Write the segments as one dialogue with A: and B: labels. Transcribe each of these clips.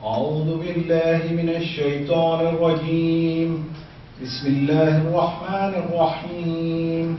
A: أعوذ بالله من الشيطان الرجيم. بسم الله الرحمن الرحيم.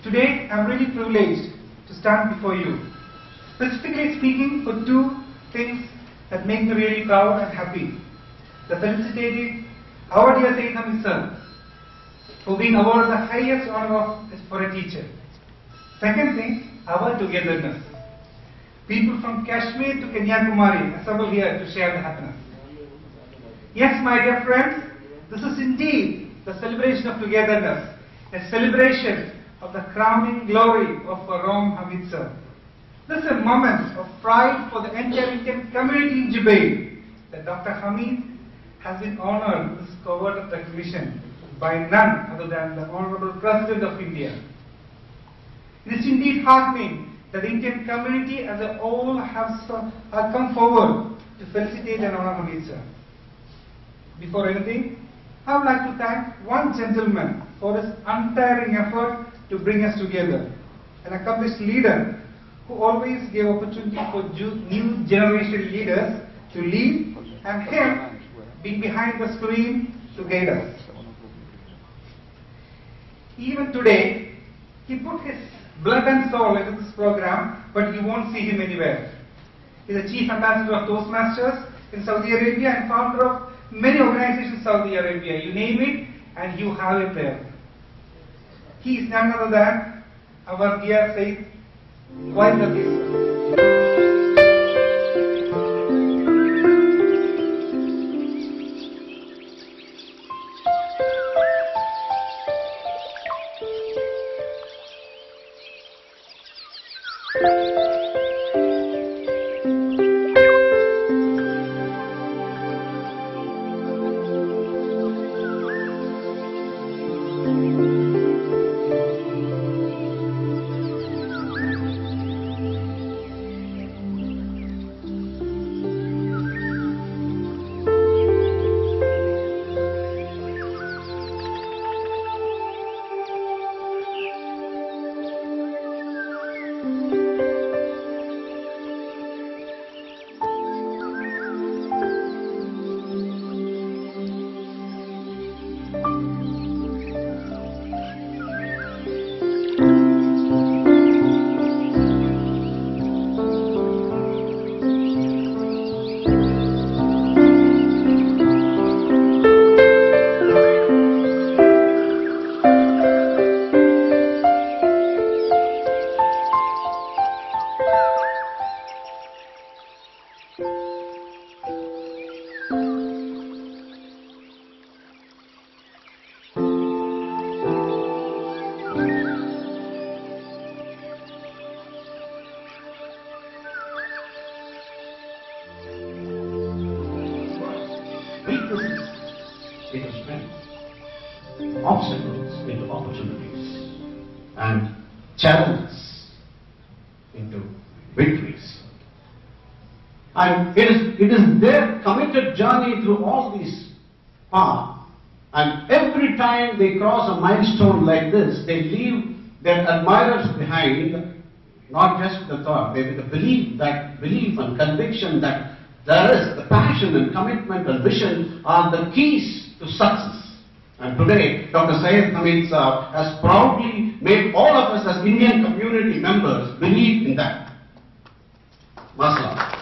B: Today, I am really privileged to stand before you, specifically speaking for two things that make me really proud and happy. The felicitated Awardee Syed Hameed sir for being awarded the highest honor for a teacher. Second thing, our togetherness. People from Kashmir to Kanyakumari assemble here to share the happiness. Yes, my dear friends, this is indeed the celebration of togetherness, a celebration of the crowning glory of Ram Hameed sir. This is a moment of pride for the entire Indian community in Jubail that Dr. Hameed has been honored with this coveted recognition by none other than the Honorable President of India. It is indeed heartening that the Indian community as a whole have come forward to felicitate and honor Hameed sir. Before anything, I would like to thank one gentleman for his untiring effort to bring us together, an accomplished leader who always gave opportunity for new generation leaders to lead, and him being behind the screen to guide us. Even today, he put his blood and soul into this program, but you won't see him anywhere. He is the Chief Ambassador of Toastmasters in Saudi Arabia and founder of many organizations in Saudi Arabia. You name it, and you have it there. He is none other than our dear Syed Waheed Lateef.
C: Weaknesses into strength, obstacles into opportunities. challenges into victories. And it is their committed journey through all these paths, and every time they cross a milestone like this, they leave their admirers behind, not just the thought, the belief and conviction that there is the passion and commitment and vision are the keys to success. And today, Dr. Syed Hameed has proudly made all of us as Indian community members believe in that. Masala.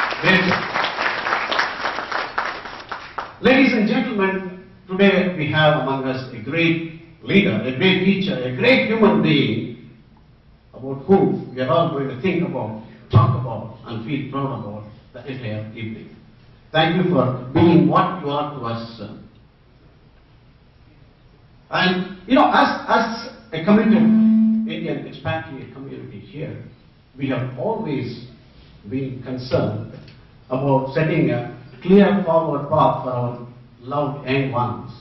C: Ladies and gentlemen, today we have among us a great leader, a great teacher, a great human being about whom we are all going to think about, talk about, and feel proud about the entire evening. Thank you for being what you are to us. And you know, as a committed Indian expatriate community here, we have always been concerned about setting a clear forward path for our loved young ones.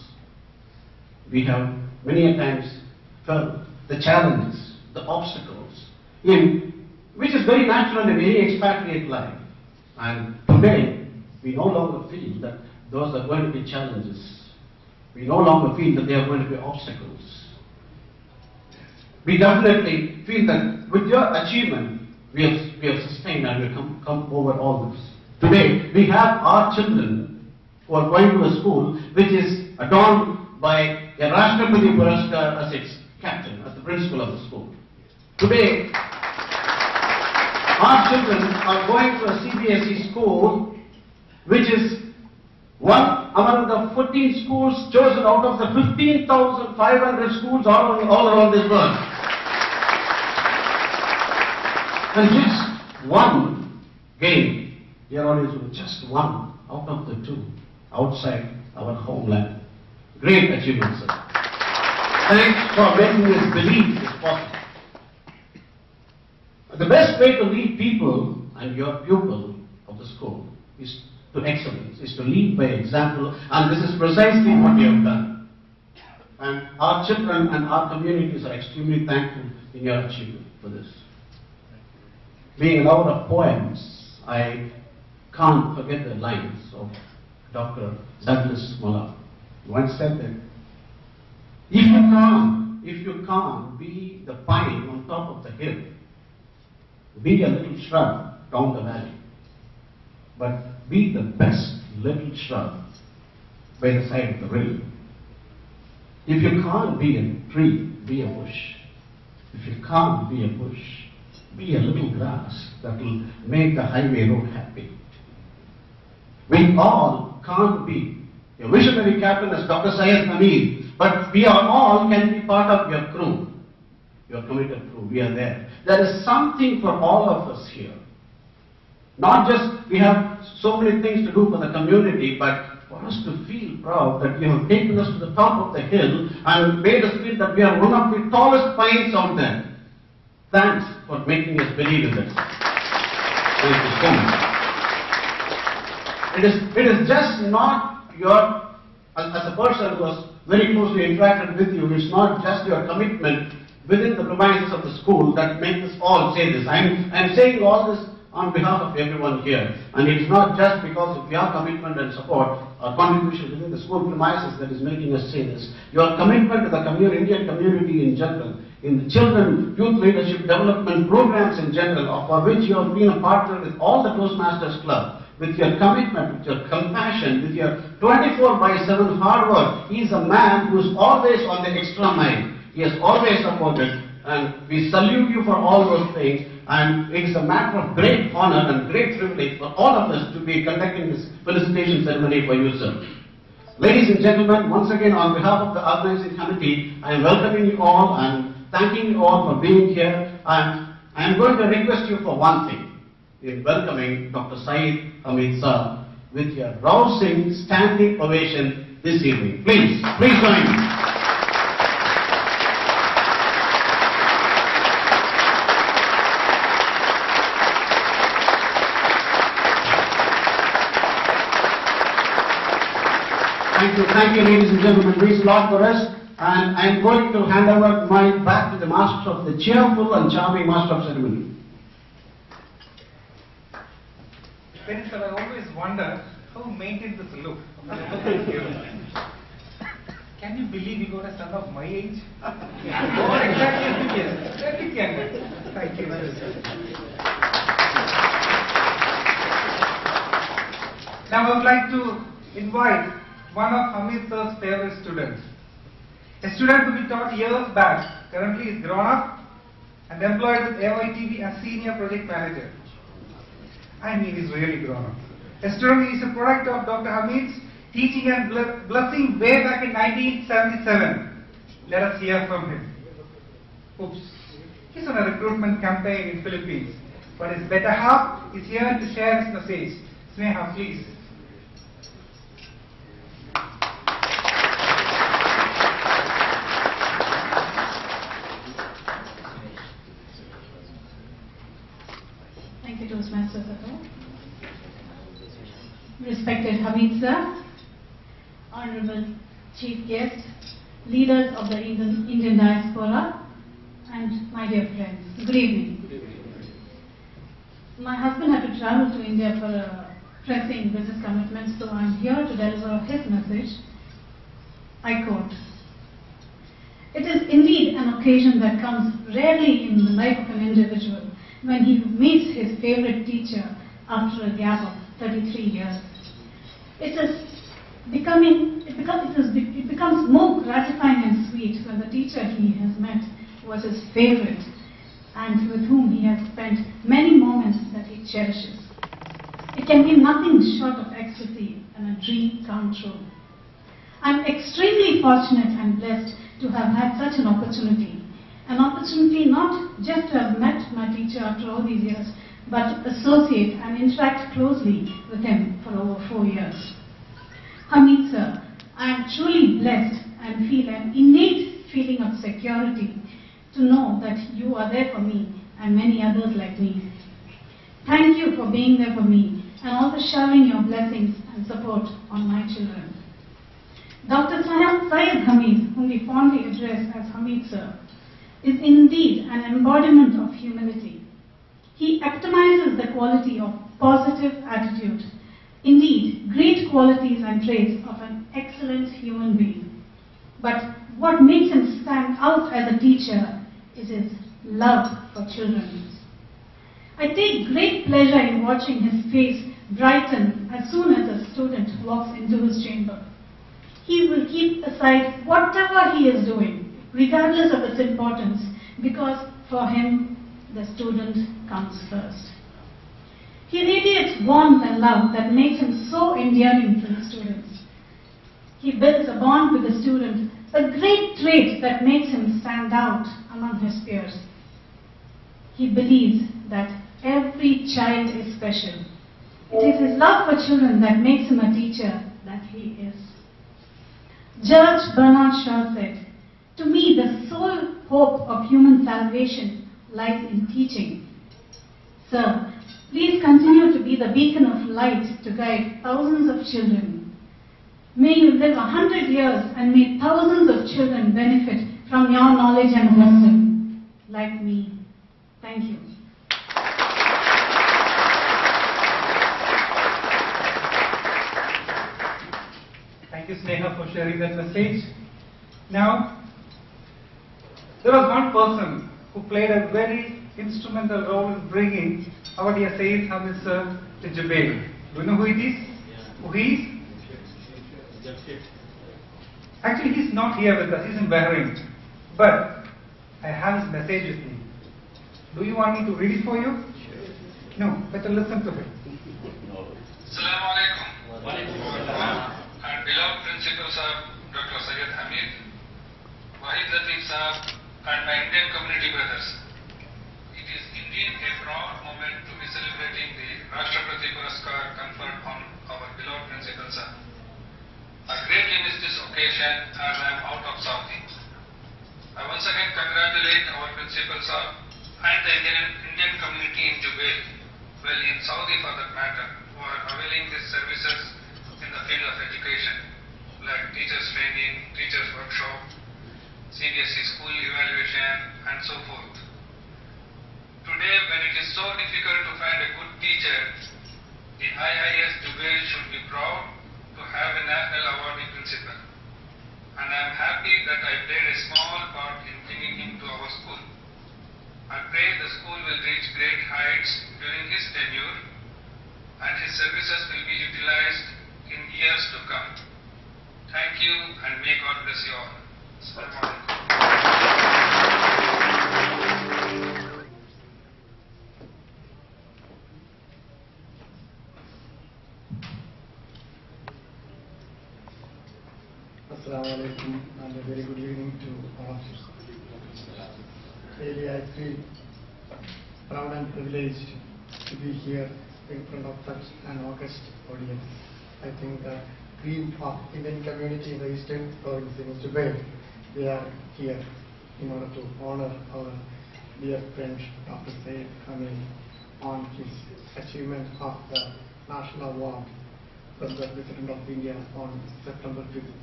C: We have many a times felt the challenges, the obstacles, which is very natural in any expatriate life. And today, we no longer feel that those are going to be challenges. We no longer feel that they are going to be obstacles. We definitely feel that with your achievement, we have sustained and we have come over all this. Today, we have our children who are going to a school which is adorned by a Rashtrapati Puraskar as its captain, as the principal of the school. Today, our children are going to a CBSE school which is one among the 14 schools chosen out of the 15,500 schools all around this world. And just one game, dear audience, just one out of the two outside our homeland. Great achievement, sir. Thanks for making us believe it's possible. The best way to lead people and your pupil of the school is to excellence, is to lead by example, and this is precisely what we have done. And our children and our communities are extremely thankful in your achievement for this. Being a lover of poems, I can't forget the lines of Dr. Douglas Muller. He once said that if you can't be the pine on top of the hill, be a little shrub down the valley, but be the best little shrub by the side of the river. If you can't be a tree, be a bush. If you can't be a bush, be a little grass that will make the highway road happy. We all can't be a visionary captain as Dr. Syed Hameed, but we are all can be part of your crew, your committed crew. We are there. There is something for all of us here. Not just we have so many things to do for the community, but for us to feel proud that you have taken us to the top of the hill and made us feel that we are one of the tallest pines out there. Thanks for making us believe in this. Thank you so much. It is just not your, as a person who has very closely interacted with you, it's not just your commitment within the premises of the school that makes us all say this. I'm saying all this on behalf of everyone here. And it's not just because of your commitment and support or contribution within the school premises that is making us say this. Your commitment to the Indian community in general, in the children, youth leadership development programs in general, for which you have been a partner with all the Toastmasters Club, with your commitment, with your compassion, with your 24/7 hard work. He is a man who is always on the extra mile. He has always supported, and we salute you for all those things. And it is a matter of great honor and great privilege for all of us to be conducting this felicitation ceremony for you, sir. Ladies and gentlemen, once again on behalf of the organizing committee, I am welcoming you all and thanking you all for being here. And I am going to request you for one thing in welcoming Dr. Syed Hameed sir with your rousing standing ovation this evening. Please join me. Thank you, ladies and gentlemen. Please applaud for us. and I am going to hand over the mic back to the master of the cheerful and charming master of ceremony.
B: Then, sir, I always wonder how maintain this look. Can you believe you got a son of my age? Or exactly 2 years. Very younger. Thank you. Now I would like to invite one of Hameed sir's favorite students. A student who we taught years back, currently is grown up and employed with AITV as senior project manager. I mean, he's really grown up. A student is a product of Dr. Hameed's teaching and blessing way back in 1977. Let us hear from him. Oops. He's on a recruitment campaign in Philippines, but his better half is here to share his message. Sneha, please.
D: Thank you, Toastmasters. Respected Hameed sir, Honorable Chief Guest, leaders of the Indian diaspora, and my dear friends, good evening. My husband had to travel to India for a pressing business commitment, so I'm here to deliver his message. I quote, "It is indeed an occasion that comes rarely in the life of an individual when he meets his favorite teacher after a gap of 33 years. It becomes more gratifying and sweet when the teacher he has met was his favorite and with whom he has spent many moments that he cherishes. It can be nothing short of ecstasy and a dream come true. I'm extremely fortunate and blessed to have had such an opportunity not just to have met my teacher after all these years, but to associate and interact closely with him for over 4 years. Hameed sir, I am truly blessed and feel an innate feeling of security to know that you are there for me and many others like me. Thank you for being there for me and also showering your blessings and support on my children. Dr. Syed Hameed, whom we fondly address as Hameed sir, is indeed an embodiment of humility. He epitomizes the quality of positive attitude, indeed great qualities and traits of an excellent human being. But what makes him stand out as a teacher is his love for children. I take great pleasure in watching his face brighten as soon as a student walks into his chamber. He will keep aside whatever he is doing, regardless of its importance, because for him, the student comes first. He radiates warmth and love that makes him so endearing to his students. He builds a bond with the student, a great trait that makes him stand out among his peers. He believes that every child is special. It is his love for children that makes him a teacher that he is. Judge Bernard Shaw said, "To me, the sole hope of human salvation lies in teaching." Sir, please continue to be the beacon of light to guide thousands of children. May you live 100 years and may thousands of children benefit from your knowledge and wisdom, like me. Thank you.
B: Thank you, Sneha, for sharing that message. Now, there was one person who played a very instrumental role in bringing our dear Syed Hameed sir to Jubail. Do you know who it is? Who he is? Actually, he's not here with us. He's in Bahrain. But I have his message with me. Do you want me to read it for you? No, better listen to him.
E: Assalamu alaikum. And beloved Principal Sahib, Dr. Syed Hameed, Waheed Lateef Sahib, and my Indian community brothers. It is indeed a proud moment to be celebrating the Rashtrapati Puraskar conferred on our beloved Principal Sahib. I greatly miss this occasion as I am out of Saudi. I once again congratulate our Principal Sahib and the Indian community in Jubail, well in Saudi for that matter, who are availing these services in the field of education, like teachers training, teachers workshop, CBSE school evaluation, and so forth. Today, when it is so difficult to find a good teacher, the IIS Jubail should be proud to have a national awardee principal. And I am happy that I played a small part in bringing him to our school. I pray the school will reach great heights during his tenure and his services will be utilized in years to come. Thank you and may God bless you all. Assalamu alaikum.
F: Assalamu alaikum and a very good evening to all of you. Really, I feel proud and privileged to be here in front of such an august audience. I think the cream of Indian community in the Eastern Province in Jubail, they are here in order to honor our dear friend Dr. Syed Hameed on his achievement of the National Award from the President of India on September 5th.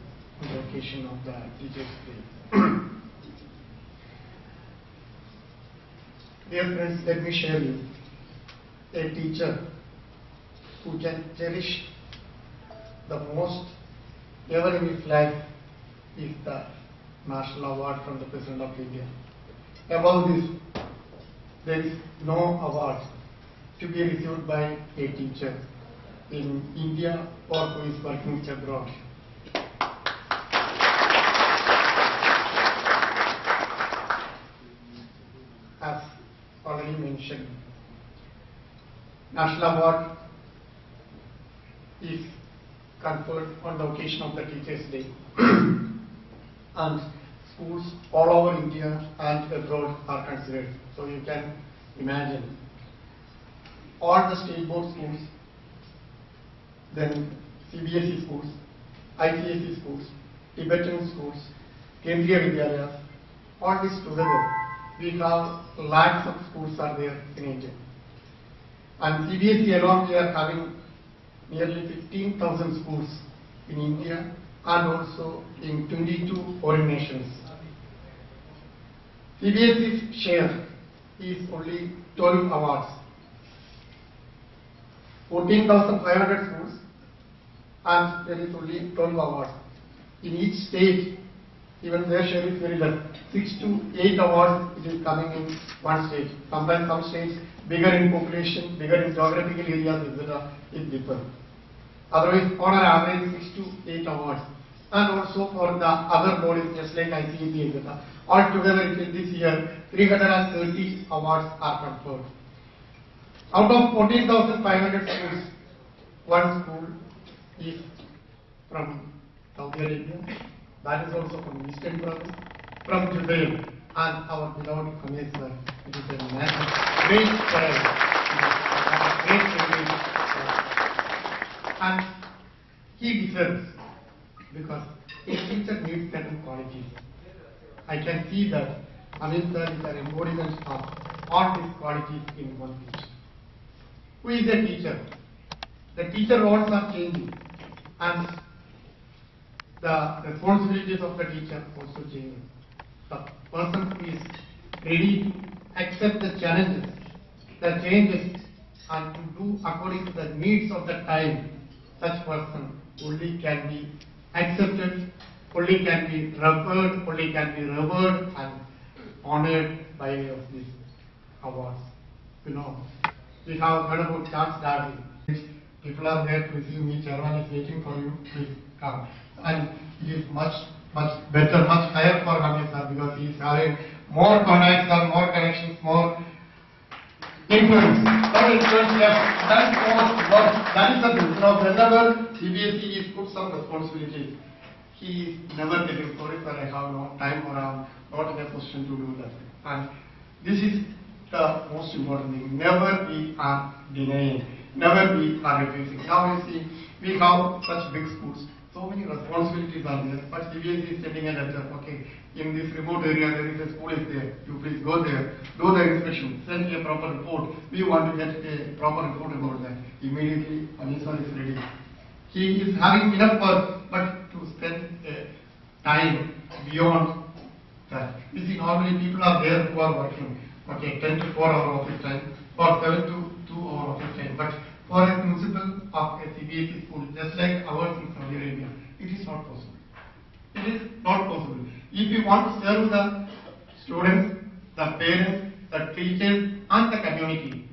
F: On the occasion of the Teachers' Day. Dear friends, let me share you a teacher who can cherish the most ever in his life is the National Award from the President of India. Above this, there is no award to be received by a teacher in India or who is working abroad. As already mentioned, National Award is conferred on the occasion of the Teachers' Day and schools all over India and abroad are considered. So you can imagine all the state board schools, then CBSE schools, ICJ schools, Tibetan schools, Kendriya Vidyalayas, all this together. We have lakhs of schools are there in India. And CBSE alone, we are having nearly 15,000 schools in India and also in 22 foreign nations. CBSE's share is only 12 awards. 14,500 schools and there is only 12 awards. In each state, even their share is very less. 6 to 8 awards it is coming in one state. Sometimes some states bigger in population, bigger in geographical areas, etc. it differs. Otherwise, on an average 6 to 8 awards. And also for the other bodies just like ICJ, etc. Altogether this year 330 awards are conferred. Out of 14,500 schools, one school is from Saudi Arabia. That is also from Eastern Province, from Jubail, and our beloved Hameed sir. It is a massive, great pride, great privilege, and he deserves because a teacher needs certain qualities. I can see that Hameed sir is an embodiment of all these qualities in one teacher. Who is a teacher? The teacher roles are changing, and the responsibilities of the teacher also changing. The person who is ready to accept the challenges, the changes, and to do according to the needs of the time, such person only can be accepted, only can be referred, only can be revered and honored by way of these awards. You know, we have heard about Charles Darwin. People are there to receive me. Chairman is waiting for you. Please come. And it is much better, much higher for Hameed sir because he is having more contacts and more connections, more influence. That is the thing. Now, whenever CBSE is put some responsibilities, he is never getting sorry sir, I have no time or I am not in a position to do that. And this is the most important thing. Never we are denying, never we are refusing. Now you see, we have such big schools. So many responsibilities are there, but CBSE is sending a letter, okay, in this remote area there is a school is there, you please go there, do the inspection, send a proper report, we want to get a proper report about that. Immediately, Hameed sir is ready. He is having enough work, but to spend time beyond that you see normally people are there who are working, okay, 10 to 4 hour office time or 7 to 2 hour office time. But for a principal of a CBSE school, just like ours in Saudi Arabia, it is not possible. It is not possible. If you want to serve the students, the parents, the teachers and the community,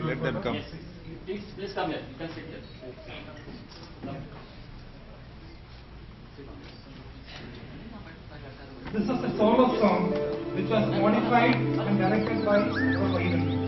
B: let them come.
G: Please come here. You can sit here.
B: This is a solo song which was modified and directed by Syed Waheed Lateef.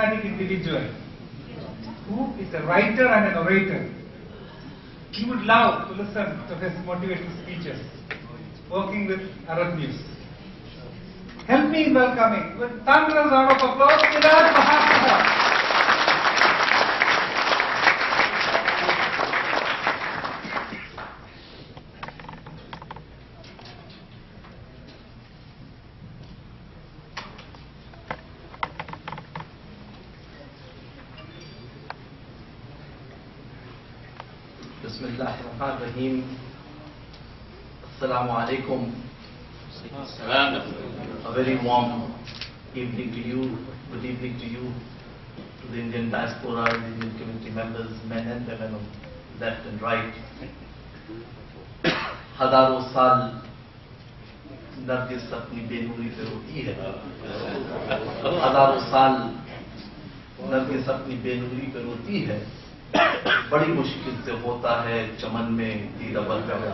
B: charismatic individual who is a writer and an orator. You would love to listen to his motivational speeches, working with Arab News. Help me in welcoming with thunderous round of applause, Syed Waheed.
H: Bismillahirrahmanirrahim. Assalamu alaikum. A very warm evening to you, good evening to you, to the Indian diaspora, the Indian community members, men and women on left and right. हजारों साल नरगिस अपनी बेनूरी पे रोती है, हजारों साल नरगिस अपनी बेनूरी पे रोती है, बड़ी मुश्किल से होता है चमन में दीदावर पैदा।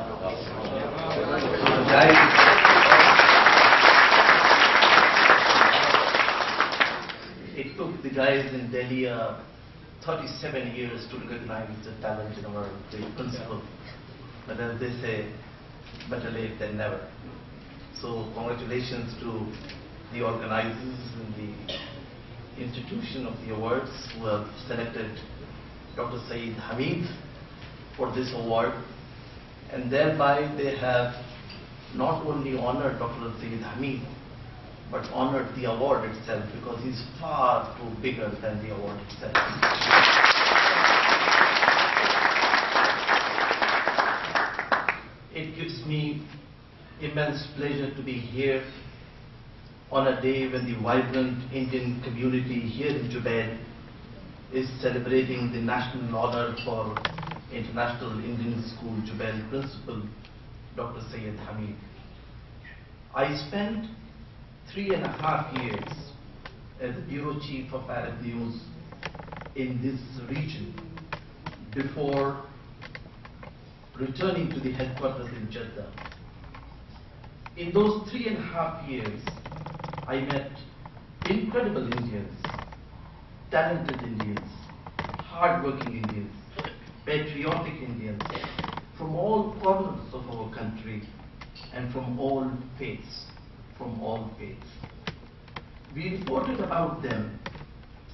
H: It took the guys in Delhi 37 years to recognize the talent in our great principal. But as they say, better late than never. So congratulations to the organizers and the institution of the awards who have selected Dr. Syed Hameed for this award, and thereby they have not only honored Dr. Syed Hameed but honored the award itself, because he's far too bigger than the award itself. It gives me immense pleasure to be here on a day when the vibrant Indian community here in Jubail is celebrating the national honor for International Indian School Jubail Principal, Dr. Syed Hameed. I spent 3.5 years as the Bureau Chief of Arab News in this region before returning to the headquarters in Jeddah. In those 3.5 years, I met incredible Indians, talented Indians, hard-working Indians, patriotic Indians from all corners of our country and from all faiths. We reported about them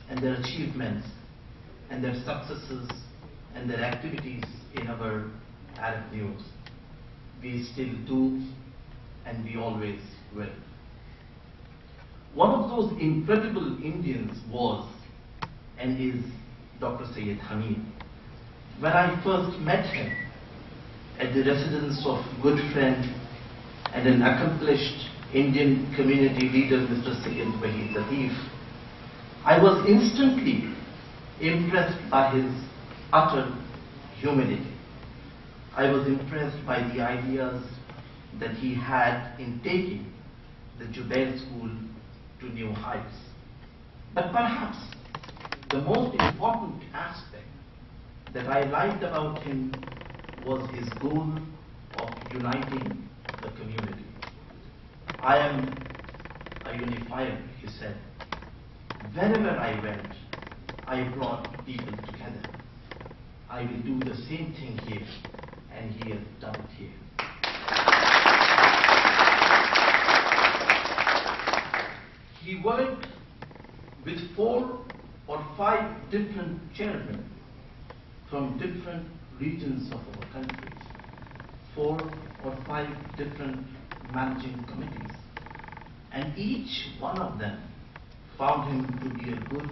H: and their achievements and their successes and their activities in our Arab News. We still do, and we always will. One of those incredible Indians was and is Dr. Syed Hameed. When I first met him at the residence of good friend and an accomplished Indian community leader, Mr. Syed Waheed Lateef, I was instantly impressed by his utter humility. I was impressed by the ideas that he had in taking the Jubail School to new heights. But perhaps the most important aspect that I liked about him was his goal of uniting the community. I am a unifier, he said. Wherever I went, I brought people together. I will do the same thing here, and he has done it here. He worked with 4 or 5 different chairmen from different regions of our country, 4 or 5 different managing committees, and each one of them found him to be a good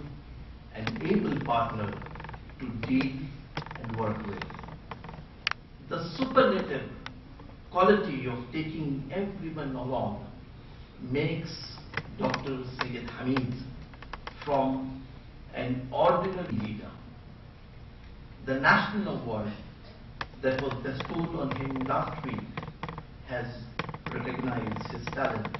H: and able partner to deal and work with. The superlative quality of taking everyone along makes Dr. Syed Hameed from an ordinary leader. The national award that was bestowed on him last week has recognized his talent.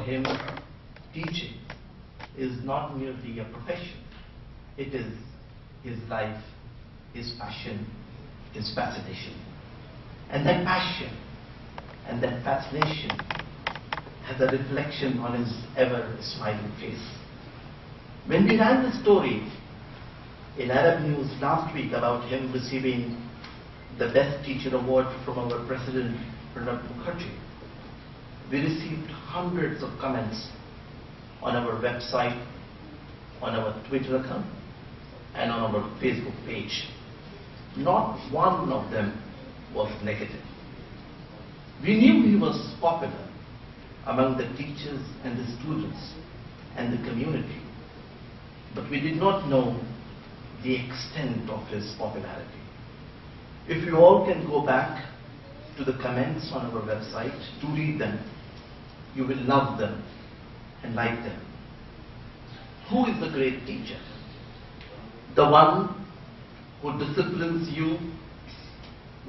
H: him, teaching is not merely a profession. It is his life, his passion, his fascination. And that passion and that fascination has a reflection on his ever smiling face. When we ran the story in Arab News last week about him receiving the Best Teacher Award from our President, Pranab Mukherjee, we received hundreds of comments on our website, on our Twitter account, and on our Facebook page. Not one of them was negative. We knew he was popular among the teachers and the students and the community, but we did not know the extent of his popularity. If you all can go back to the comments on our website to read them, you will love them and like them. Who is the great teacher? The one who disciplines you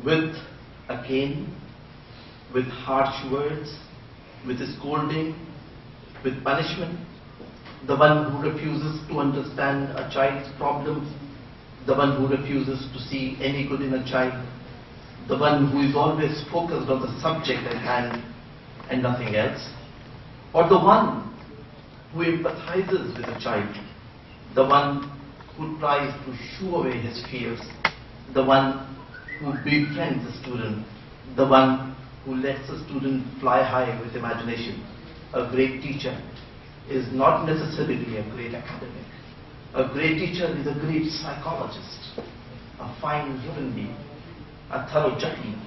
H: with a cane, with harsh words, with scolding, with punishment? The one who refuses to understand a child's problems? The one who refuses to see any good in a child? The one who is always focused on the subject at hand and nothing else? Or the one who empathizes with a child? The one who tries to shoo away his fears? The one who befriends a student? The one who lets a student fly high with imagination? A great teacher is not necessarily a great academic. A great teacher is a great psychologist, a fine human being, a thorough gentleman.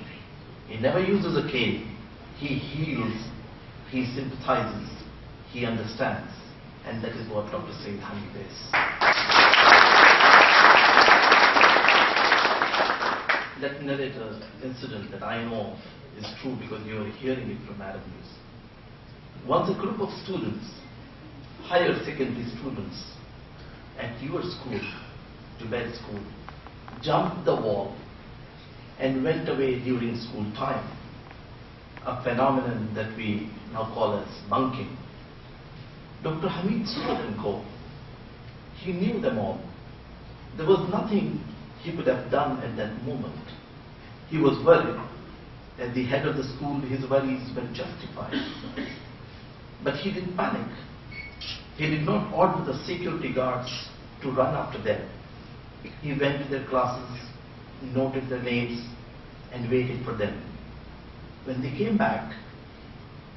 H: He never uses a cane. He heals, he sympathizes, he understands. And that is what Dr. Syed Hameed is. Let me narrate an incident that I know is true because you are hearing it from Arab News. Once a group of students, higher secondary students, at your school, Jubail school, jumped the wall and went away during school time, a phenomenon that we now call as bunking. Dr. Hameed saw them go. He knew them all. There was nothing he could have done at that moment. He was worried. As the head of the school, his worries were justified. But he didn't panic. He did not order the security guards to run after them. He went to their classes, noted their names, and waited for them. When they came back,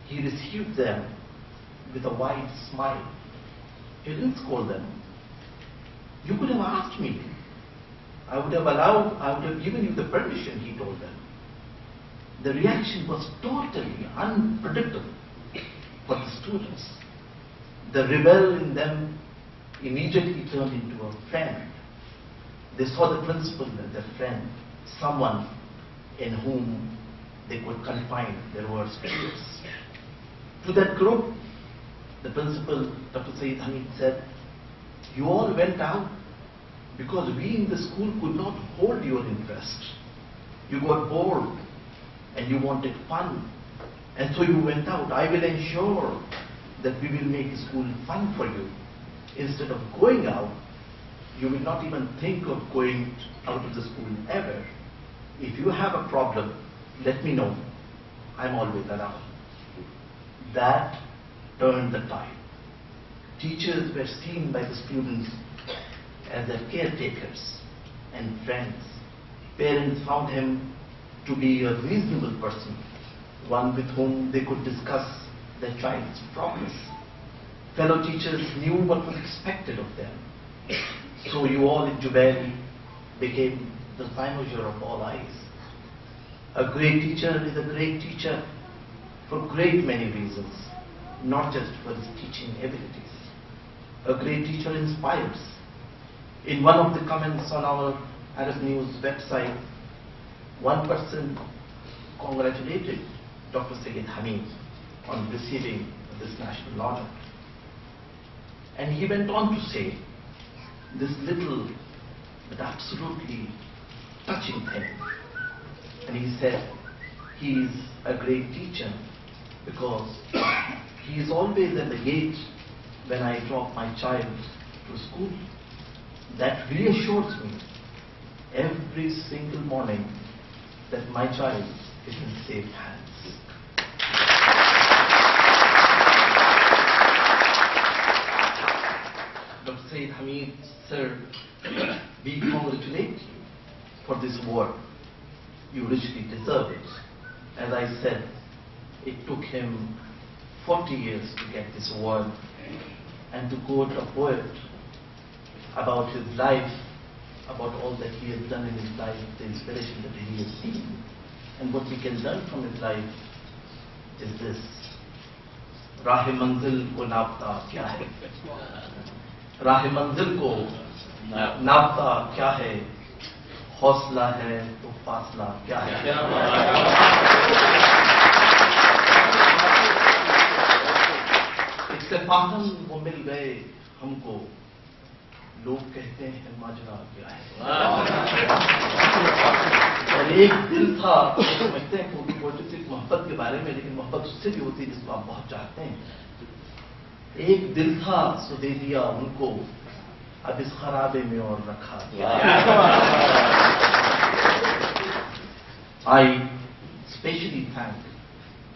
H: he received them with a wide smile. He didn't scold them. You could have asked me. I would have given you the permission, he told them. The reaction was totally unpredictable for the students. The rebel in them immediately turned into a friend. They saw the principal as a friend, someone in whom they could confide their worst fears. To that group, the principal, Dr. Syed Hameed, said, "You all went out because we in the school could not hold your interest. You got bored and you wanted fun, and so you went out. I will ensure that we will make school fun for you. Instead of going out, you will not even think of going out of the school ever. If you have a problem, let me know. I'm always around." That turned the tide. Teachers were seen by the students as their caretakers and friends. Parents found him to be a reasonable person, one with whom they could discuss their child's progress. Fellow teachers knew what was expected of them. So you all in Jubail became the cynosure of all eyes. A great teacher is a great teacher for great many reasons, not just for his teaching abilities. A great teacher inspires. In one of the comments on our Arab News website, one person congratulated Dr. Syed Hameed on receiving this national honor. And he went on to say this little but absolutely touching thing. And he said he is a great teacher because he is always at the gate when I drop my child to school. That reassures me every single morning that my child is in safe hands. Dr. Syed Hameed, sir, we congratulate you for this award. You richly deserve it. As I said, it took him 40 years to get this award, and to quote a poet about his life, about all that he has done in his life, the inspiration that he has seen, and what we can learn from his life is this: राह मंजिल को नापता क्या है, राह मंजिल को नापता क्या है, हौसला है तो फासला क्या है। इत्तेफाकन वो मिल गए हमको, लोग कहते हैं माजरा क्या है। और एक दिल था, तो समझते हैं कि वो सिर्फ मोहब्बत के बारे में, लेकिन मोहब्बत उससे भी होती है जिसको आप बहुत चाहते हैं। एक दिल था सो दे दिया उनको, अब इस खराबे में और रखा गया। I specially thank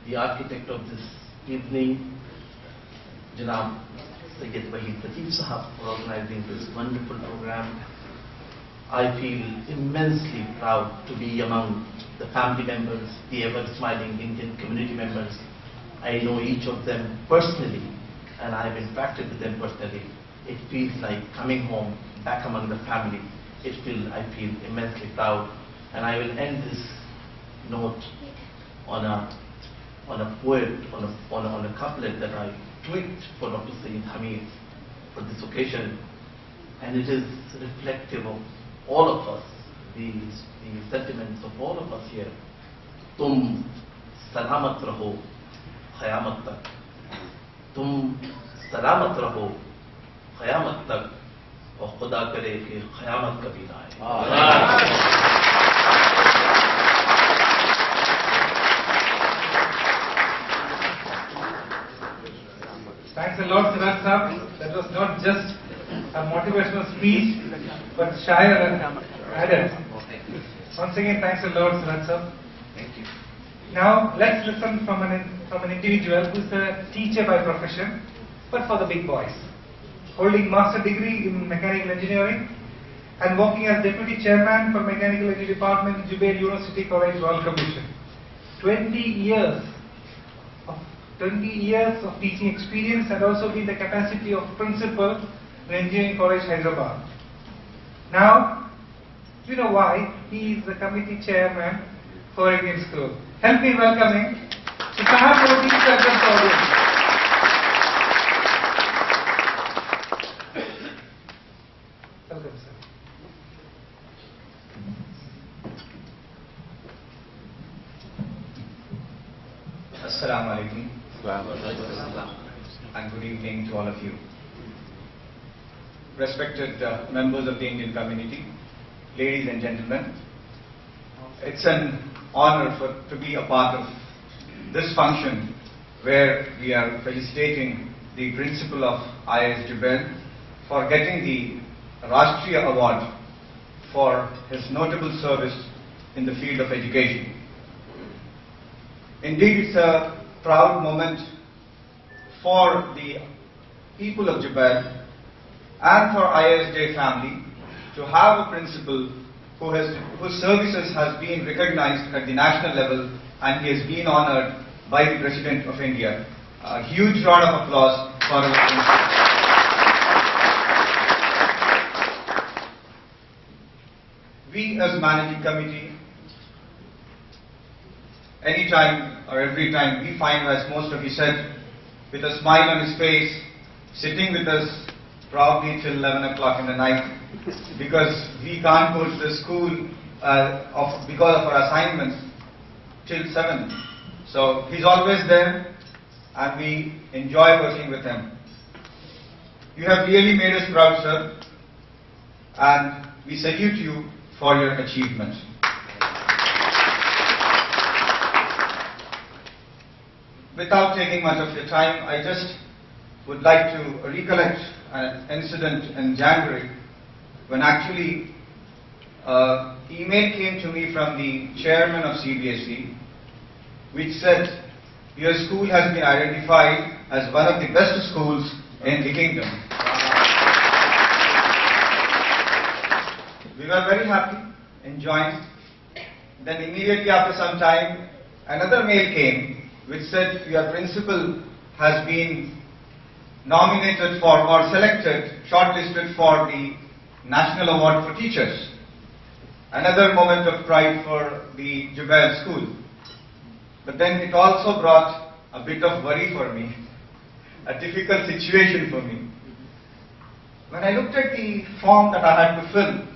H: the architect of this evening, Janab Syed Waheed Lateef Sahab, for organizing this wonderful program. I feel immensely proud to be among the family members, the ever-smiling Indian community members. I know each of them personally, and I have interacted with them personally. It feels like coming home, back among the family. I feel immensely proud, and I will end this note on a poem, on a couplet that I tweaked for Dr. Syed Hameed for this occasion, and it is reflective of all of us, the sentiments of all of us here. Tum salamat raho क़यामत तक, तुम सलामत रहो क़यामत तक, और खुदा करे कि क़यामत कभी ना आए।
B: Thanks a lot, Syed Sahab. That was not just a motivational speech, but shair and added. Once again, thanks a lot, Syed Sahab.
H: Thank you.
B: Now, let's listen from an individual who is a teacher by profession, but for the big boys, holding master degree in mechanical engineering and working as deputy chairman for mechanical engineering department in Jubail University College Royal Commission. 20 years of teaching experience, and also been the capacity of principal in Engineering College Hyderabad. Now, do you know why he is the committee chairman for Indian School? Help me welcoming Syed Waheed Lateef. Welcome, sir.
I: Assalamu alaikum. And good evening to all of you. Respected members of the Indian community, ladies and gentlemen, it's an honor to be a part of this function where we are felicitating the principal of IIS Jubail for getting the Rashtriya Award for his notable service in the field of education. Indeed, it's a proud moment for the people of Jubail and for IISJ family to have a principal whose services has been recognized at the national level, and he has been honored by the President of India. A huge round of applause for our principal. We as managing committee, anytime or every time we find, as most of you said, with a smile on his face, sitting with us probably till 11 o'clock in the night, because we can't go to the school because of our assignments till 7. So he's always there, and we enjoy working with him. You have really made us proud, sir, and we salute you for your achievement. without taking much of your time, I just would like to recollect an incident in January when actually email came to me from the chairman of CBSE, which said, your school has been identified as one of the best schools in the kingdom. We were very happy, enjoying. Then immediately after some time, another mail came which said your principal has been nominated for or selected, shortlisted for the National Award for Teachers. Another moment of pride for the Jubail school. But then it also brought a bit of worry for me, a difficult situation for me. When I looked at the form that I had to fill,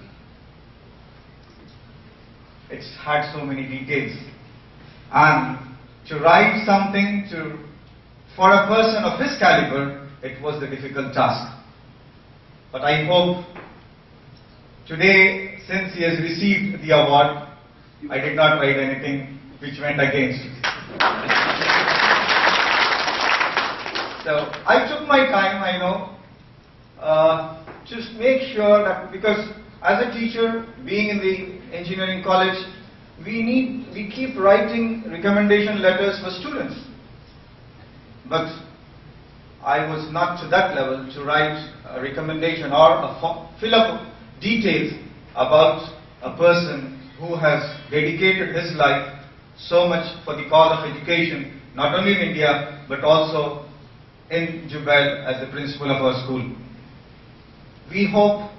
I: it had so many details. And to write something for a person of his caliber, it was a difficult task. But I hope today, since he has received the award, I did not write anything which went against it. So I took my time, I know, to make sure that, because as a teacher, being in the engineering college, we keep writing recommendation letters for students. But I was not to that level to write a recommendation or fill up details about a person who has dedicated his life so much for the cause of education, not only in India, but also in Jubail as the principal of our school. We hope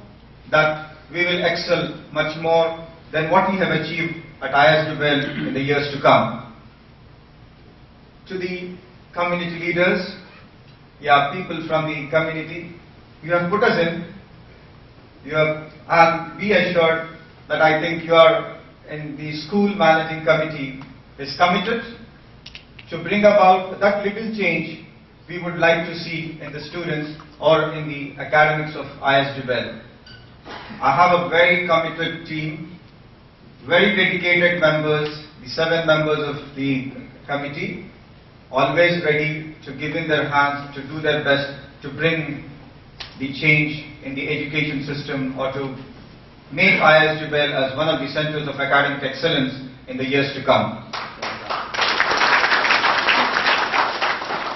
I: that we will excel much more than what we have achieved at IIS Jubail in the years to come. To the community leaders, people from the community, you have put us in, and be assured that I think you are in the school managing committee is committed to bring about that little change we would like to see in the students or in the academics of IIS Jubail. I have a very committed team, very dedicated members, the 7 members of the committee, always ready to give in their hands, to do their best to bring the change in the education system or to make IIS Jubail as one of the centers of academic excellence in the years to come.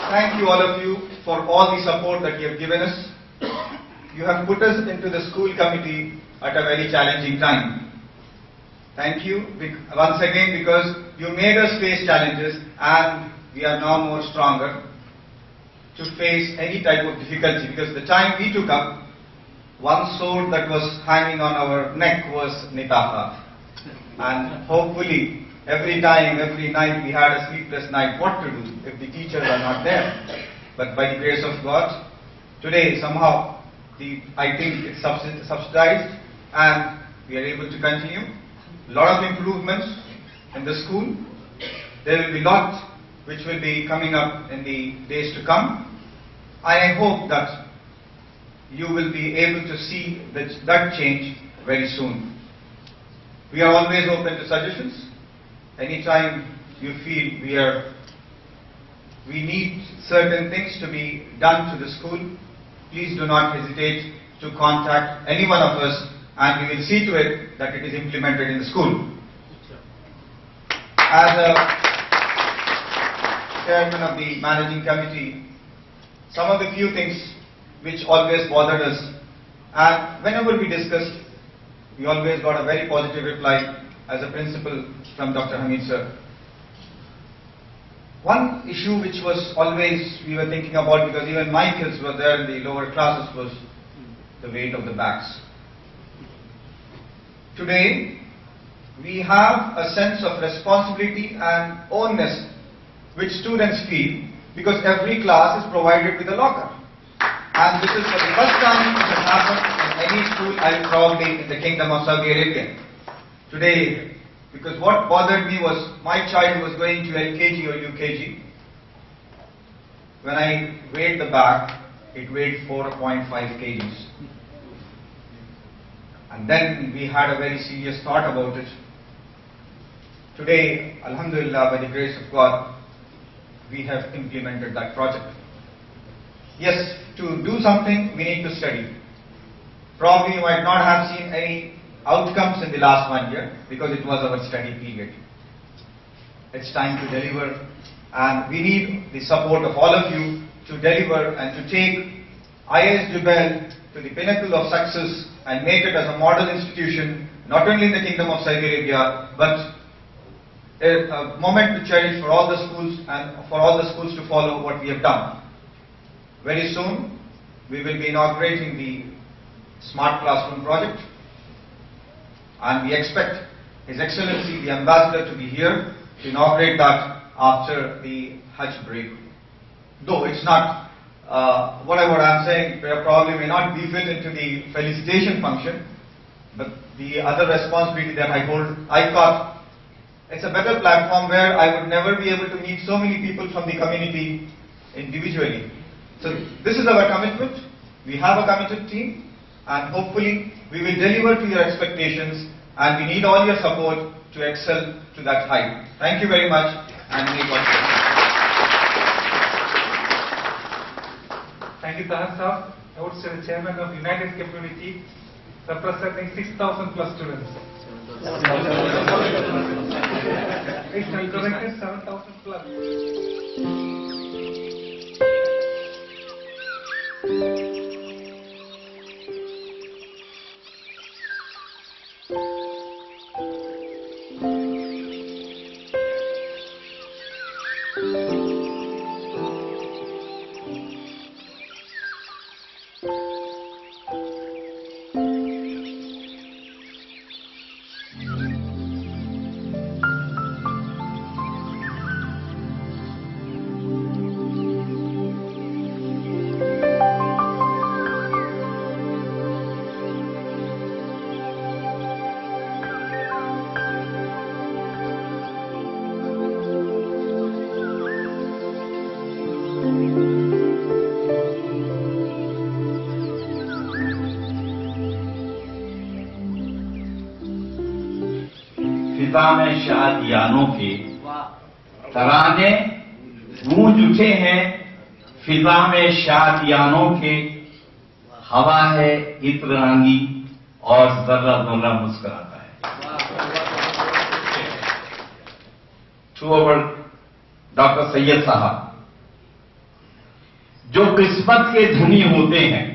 I: Thank you all of you for all the support that you have given us. You have put us into the school committee at a very challenging time. Thank you once again, because you made us face challenges and we are now more stronger to face any type of difficulty, because the time we took up, one sword that was hanging on our neck was Nitaha. And hopefully every time, every night we had a sleepless night, what to do if the teachers are not there. But by the grace of God, today somehow I think it's subsidized and we are able to continue. A lot of improvements in the school. There will be lots which will be coming up in the days to come. I hope that you will be able to see that change very soon. We are always open to suggestions. Anytime you feel we need certain things to be done to the school, please do not hesitate to contact any one of us and we will see to it that it is implemented in the school. As a chairman of the managing committee, some of the few things which always bothered us, and whenever we discussed, we always got a very positive reply as a principal from Dr. Hameed sir. One issue which was always we were thinking about, because even my kids were there in the lower classes, was the weight of the bags. Today, we have a sense of responsibility and ownness which students feel, because every class is provided with a locker. And this is for the first time it has happened in any school, probably in the Kingdom of Saudi Arabia. Today, because what bothered me was my child was going to LKG or UKG. When I weighed the bag, it weighed 4.5 kgs. And then we had a very serious thought about it. Today, Alhamdulillah, by the grace of God, we have implemented that project. Yes, to do something, we need to study. Probably you might not have seen any outcomes in the last 1 year because it was our study period. It's time to deliver, and we need the support of all of you to deliver and to take IIS Jubail to the pinnacle of success and make it as a model institution, not only in the Kingdom of Saudi Arabia, but a moment to cherish for all the schools and for all the schools to follow what we have done. Very soon, we will be inaugurating the Smart Classroom project, and we expect His Excellency the Ambassador to be here to inaugurate that after the Hajj break. Though it's not, whatever I'm saying, probably may not be fit into the felicitation function, but the other responsibility that I hold, I thought it's a better platform where I would never be able to meet so many people from the community individually. So this is our commitment. We have a committed team, and hopefully we will deliver to your expectations, and we need all your support to excel to that height. Thank you very much, and may God bless.
B: Thank you, Taha Sahab. I would say the chairman of United Community, representing 6,000 plus students. It's corrected 7,000 plus.
J: में शादियानों के तराने गूंज उठे हैं। फिजा में शादियानों के हवा है इतरांगी और जर्रा जर्रा मुस्कुराता है। टू अवर डॉक्टर सैयद साहब, जो किस्मत के धनी होते हैं,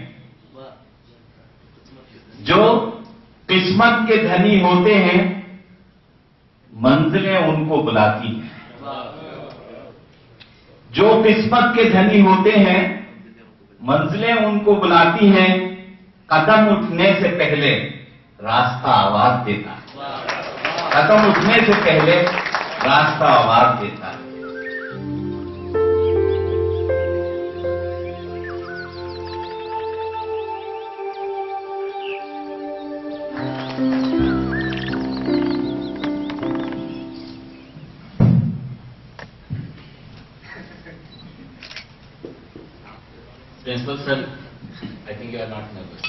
J: जो किस्मत के धनी होते हैं, मंजिलें उनको बुलाती हैं। जो किस्मत के धनी होते हैं, मंजिलें उनको बुलाती हैं। कदम उठने से पहले रास्ता आवाज देता है। कदम उठने से पहले रास्ता आवाज देता है।
G: Principal sir, I think you are not nervous.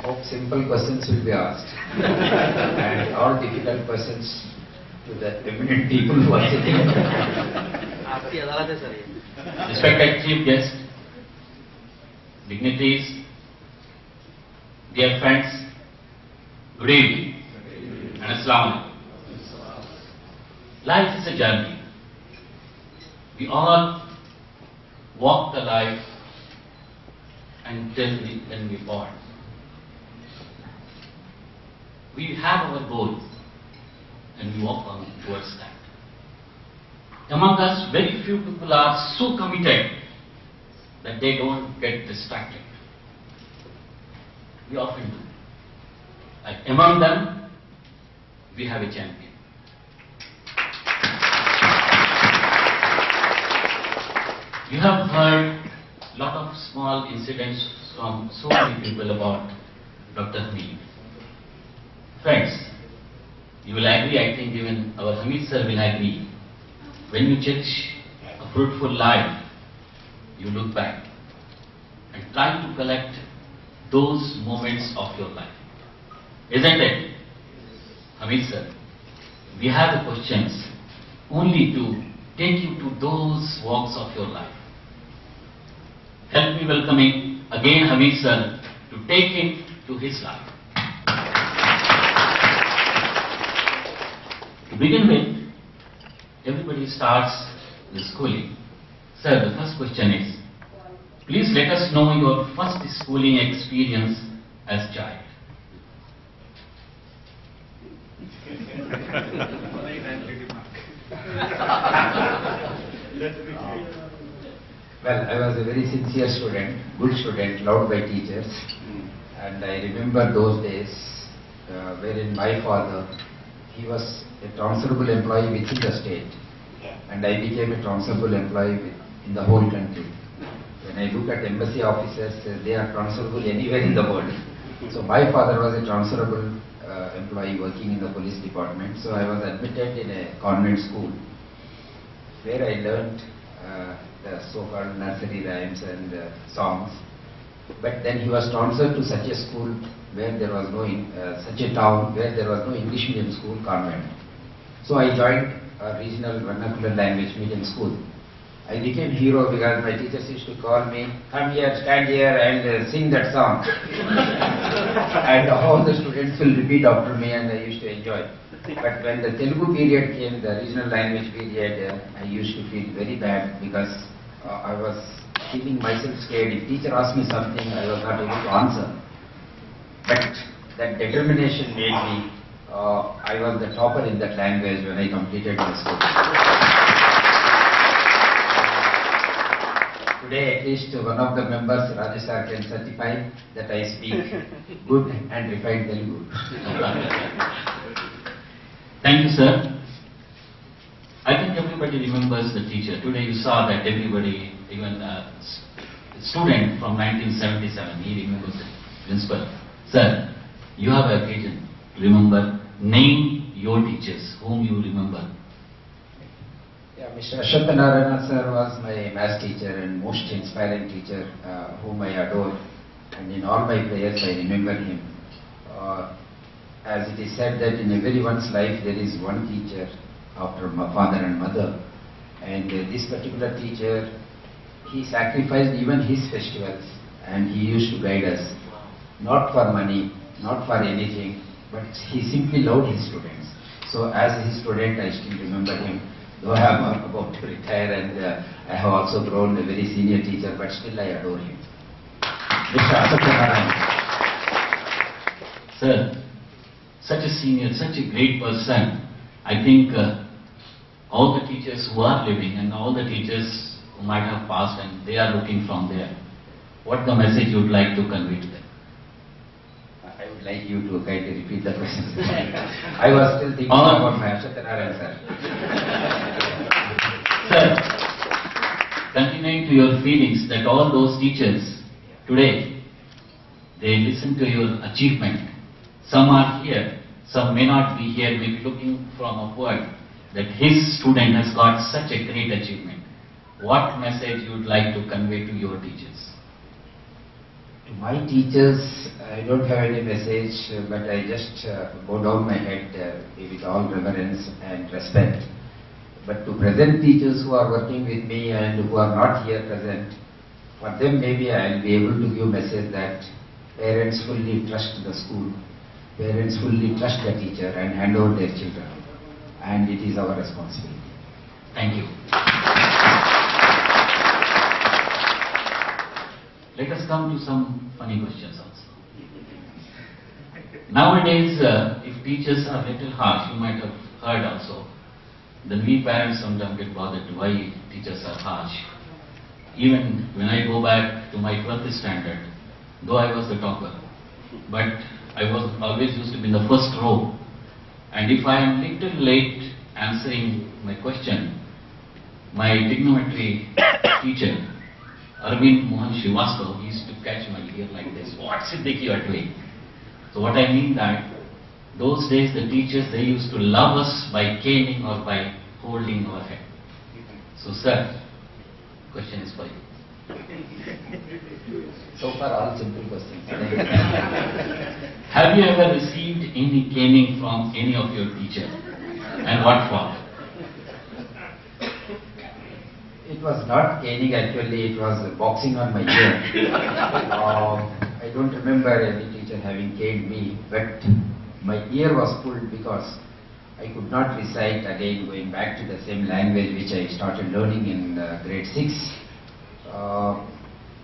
K: Hope simple questions will be asked and all difficult questions to the eminent people who are sitting.
G: Respected chief guest, dignitaries, dear friends, good evening and Assalamu alaikum. Life is a journey. We all walk the life until when we born. We have our goals and we walk on towards that. Among us, very few people are so committed that they don't get distracted. We often do. Like among them, we have a champion. You have heard a lot of small incidents from so many people about Dr. Hameed. Friends, you will agree, I think even our Hameed sir will agree, when you cherish a fruitful life, you look back and try to collect those moments of your life. Isn't it? Hameed sir, we have the questions only to take you to those walks of your life. Help me welcoming again Hameed sir to take him to his life. To begin with, everybody starts with schooling. Sir, the first question is, please let us know your first schooling experience as child.
K: Well, I was a very sincere student, good student, loved by teachers. And I remember those days wherein my father, he was a transferable employee within the state. And I became a transferable employee in the whole country. When I look at embassy officers, they are transferable anywhere in the world. So my father was a transferable employee working in the police department. So I was admitted in a convent school where I learned the so-called nursery rhymes and songs. But then he was transferred to such a school where there was no, such a town where there was no English medium school, convent. So I joined a regional vernacular language medium school. I became hero because my teachers used to call me, come here, stand here and sing that song. And all the students will repeat after me and I used to enjoy. But when the Telugu period came, the regional language period, I used to feel very bad because I was feeling myself scared. If teacher asked me something, I was not able to answer. But that determination made me, I was the topper in that language when I completed my school. Today, at least one of the members, Rajesh sir, can certify that I speak good and refined Telugu.
G: Thank you, sir. I think everybody remembers the teacher. Today you saw that everybody, even a student from 1977, he remembers the principal. Sir, you have a occasion to remember, name your teachers, whom you remember.
K: Yeah, Mr. Ashwathanarayana sir was my math teacher and most inspiring teacher whom I adore. And in all my prayers I remember him. As it is said that in everyone's life there is one teacher after my father and mother. And this particular teacher, he sacrificed even his festivals and he used to guide us. Not for money, not for anything, but he simply loved his students. So as his student I still remember him. Though I am about to retire and I have also grown a very senior teacher, but still I adore him. Mr. Ashwathanarayana.
G: Sir, such a senior, such a great person. I think all the teachers who are living and all the teachers who might have passed and they are looking from there, what the message you would like to convey to them?
K: I would like you to kindly repeat the question. I was still thinking about my Ashwathanarayana sir.
G: Sir, continuing to your feelings that all those teachers today, they listen to your achievement. Some are here, some may not be here, may be looking from upward, that his student has got such a great achievement. What message you would like to convey to your teachers?
K: To my teachers, I don't have any message, but I just bow down my head with all reverence and respect. But to present teachers who are working with me and who are not here present, for them maybe I will be able to give a message that parents fully trust the school, parents fully trust the teacher and hand over their children. And it is our responsibility.
G: Thank you. Let us come to some funny questions also. Nowadays, if teachers are little harsh, you might have heard also, then we parents sometimes get bothered why teachers are harsh. Even when I go back to my 12th standard, though I was the topper, but I was always used to be in the first row. And if I am little late answering my question, my trigonometry teacher, Arvind Mohan Srivastav, he used to catch my ear like this. What Siddiq you are doing? So what I mean that, those days the teachers, they used to love us by caning or by holding our head. So sir, question is for you.
K: So far all simple questions.
G: Have you ever received any caning from any of your teachers? And what for?
K: was not caning actually, it was boxing on my ear. I don't remember any teacher having caned me, but my ear was pulled because I could not recite again, going back to the same language which I started learning in grade 6.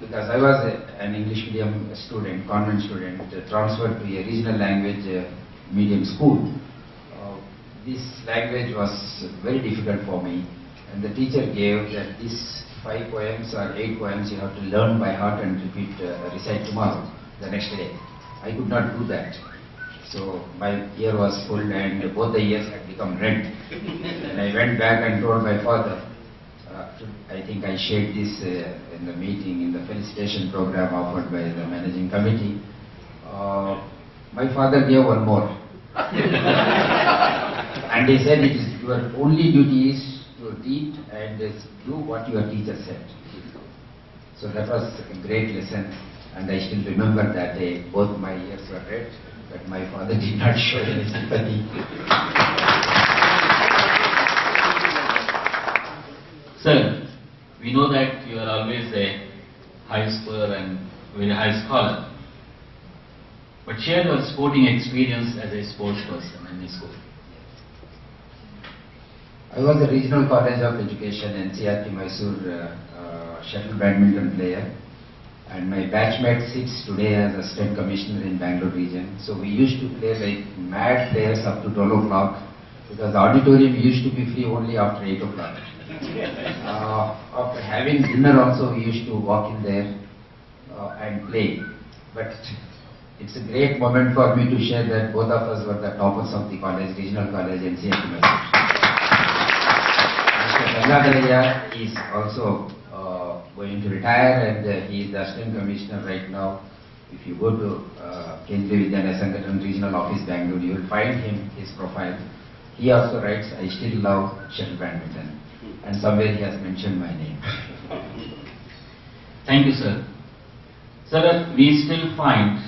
K: Because I was an English medium student, convent student, transferred to a regional language medium school. This language was very difficult for me, and the teacher gave that these 5 poems or 8 poems you have to learn by heart and recite tomorrow, the next day. I could not do that. So my ear was full and both the ears had become red. And I went back and told my father, I think I shared this in the meeting, in the felicitation program offered by the managing committee. My father gave one more. And he said, it is your only duty is to read and do what your teacher said. So that was a great lesson, and I still remember that day. Both my ears were red, but my father did not show any sympathy.
G: Sir, we know that you are always a high scorer and very high scholar. But share your sporting experience as a sports person in the school.
K: I was a regional college of education in NCRT Mysore shuttle badminton player, and my batchmate sits today as a state commissioner in Bangalore region. So we used to play like mad players up to 12 o'clock, because the auditorium used to be free only after 8 o'clock. After having dinner also we used to walk in there and play. But it's a great moment for me to share that both of us were the toppers of the college, regional college, NCRT Mysore. Mr. Gangadharya is also going to retire, and he is the assistant commissioner right now. If you go to Kendriya Vidyalaya Sangathan Regional Office, Bangalore, you will find his profile. He also writes, I still love shuttle badminton. And somewhere he has mentioned my name.
G: Thank you, sir. Sir, we still find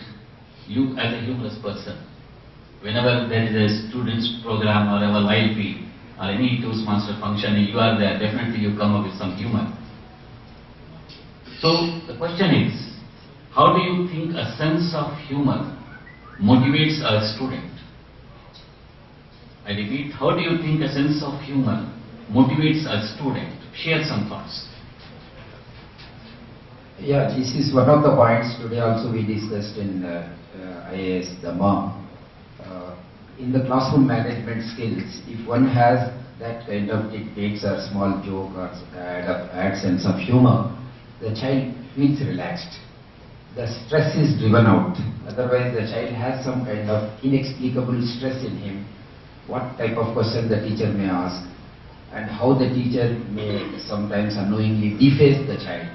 G: you as a humorous person. Whenever there is a student's program or a YLP or any Toastmaster function, you are there, definitely you come up with some humor. So the question is, how do you think a sense of humor motivates a student? I repeat, how do you think a sense of humor motivates a student? Share some thoughts.
K: Yeah, this is one of the points today also we discussed in IIS, the MOM. In the classroom management skills, if one has that kind of dictates or small joke or add sense of humor, the child feels relaxed. The stress is driven out. Otherwise, the child has some kind of inexplicable stress in him. What type of question the teacher may ask, and how the teacher may sometimes unknowingly deface the child,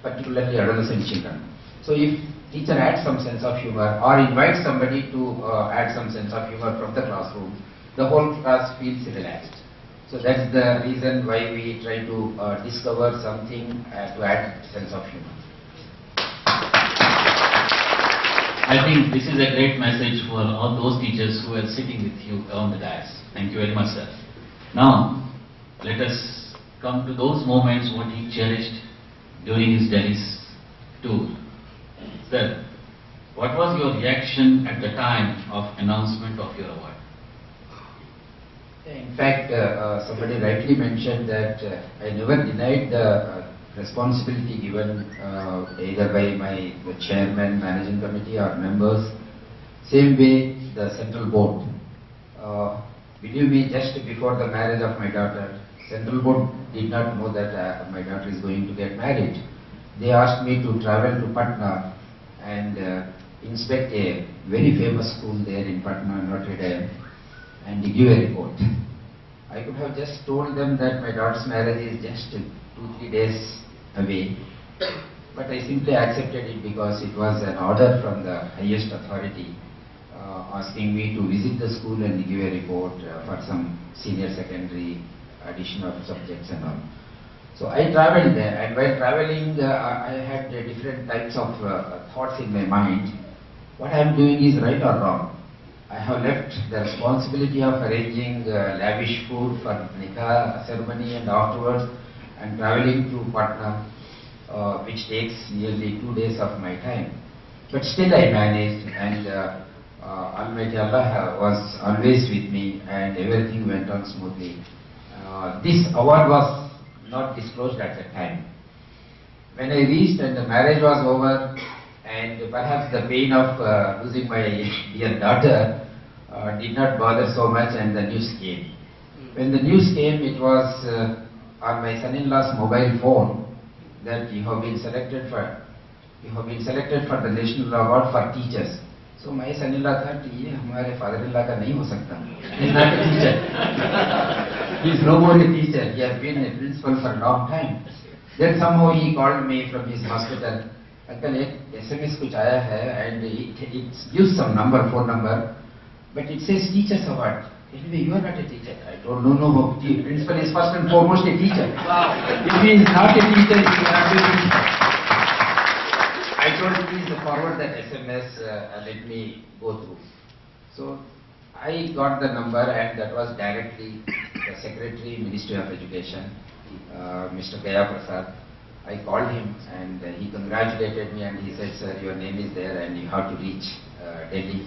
K: particularly adolescent children. So if teacher adds some sense of humor or invites somebody to add some sense of humor from the classroom, the whole class feels relaxed. So that's the reason why we try to discover something to add sense of humor.
G: I think this is a great message for all those teachers who are sitting with you on the dais. Thank you very much, sir. Now, let us come to those moments what he cherished during his Delhi's tour. Sir, what was your reaction at the time of announcement of your award?
K: In fact, somebody rightly mentioned that I never denied the responsibility given either by the chairman, managing committee or members. Same way the central board. Believe me, just before the marriage of my daughter, central board did not know that my daughter is going to get married. They asked me to travel to Patna and inspect a very famous school there in Patna, Notre Dame, and give a report. I could have just told them that my daughter's marriage is just 2-3 days away, but I simply accepted it because it was an order from the highest authority asking me to visit the school and give a report for some senior secondary addition of subjects and all. So I traveled there, and while traveling I had different types of thoughts in my mind. What I am doing is right or wrong? I have left the responsibility of arranging lavish food for nikah ceremony and afterwards and traveling to Patna, which takes nearly 2 days of my time. But still I managed, and Almighty Allah was always with me, and everything went on smoothly. This award was not disclosed at the time. When I reached and the marriage was over, and perhaps the pain of losing my dear daughter did not bother so much, and the news came. When the news came, it was on my son-in-law's mobile phone that you have been selected for the National Award for Teachers. So my son-in-law thought, "Ye hamare father-in-law ka nahi ho sakta. He is not a teacher. He is no more a teacher. He has been a principal for a long time." Then somehow he called me from his hospital. "Uncle, ek SMS kuch aaya hai, and it gives some number, phone number, but it says Teachers Award. Anyway, you are not a teacher." I told, no, the principal is first and foremost a teacher. If he is not a teacher, he cannot be a teacher. I told him, "Please forward that SMS and let me go through." So I got the number, and that was directly the Secretary, Ministry of Education, Mr. Gaya Prasad. I called him, and he congratulated me, and he said, "Sir, your name is there and you have to reach Delhi."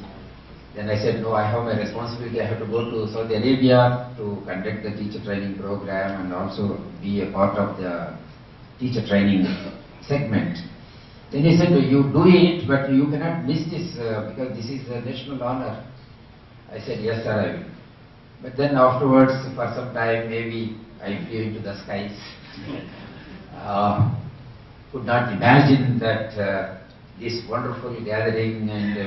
K: Then I said, "No, I have my responsibility. I have to go to Saudi Arabia to conduct the teacher training program and also be a part of the teacher training segment." Then he said, "You do it, but you cannot miss this because this is a national honor." I said, "Yes, sir, I will." But then afterwards, for some time, maybe I flew into the skies. Could not imagine that this wonderful gathering and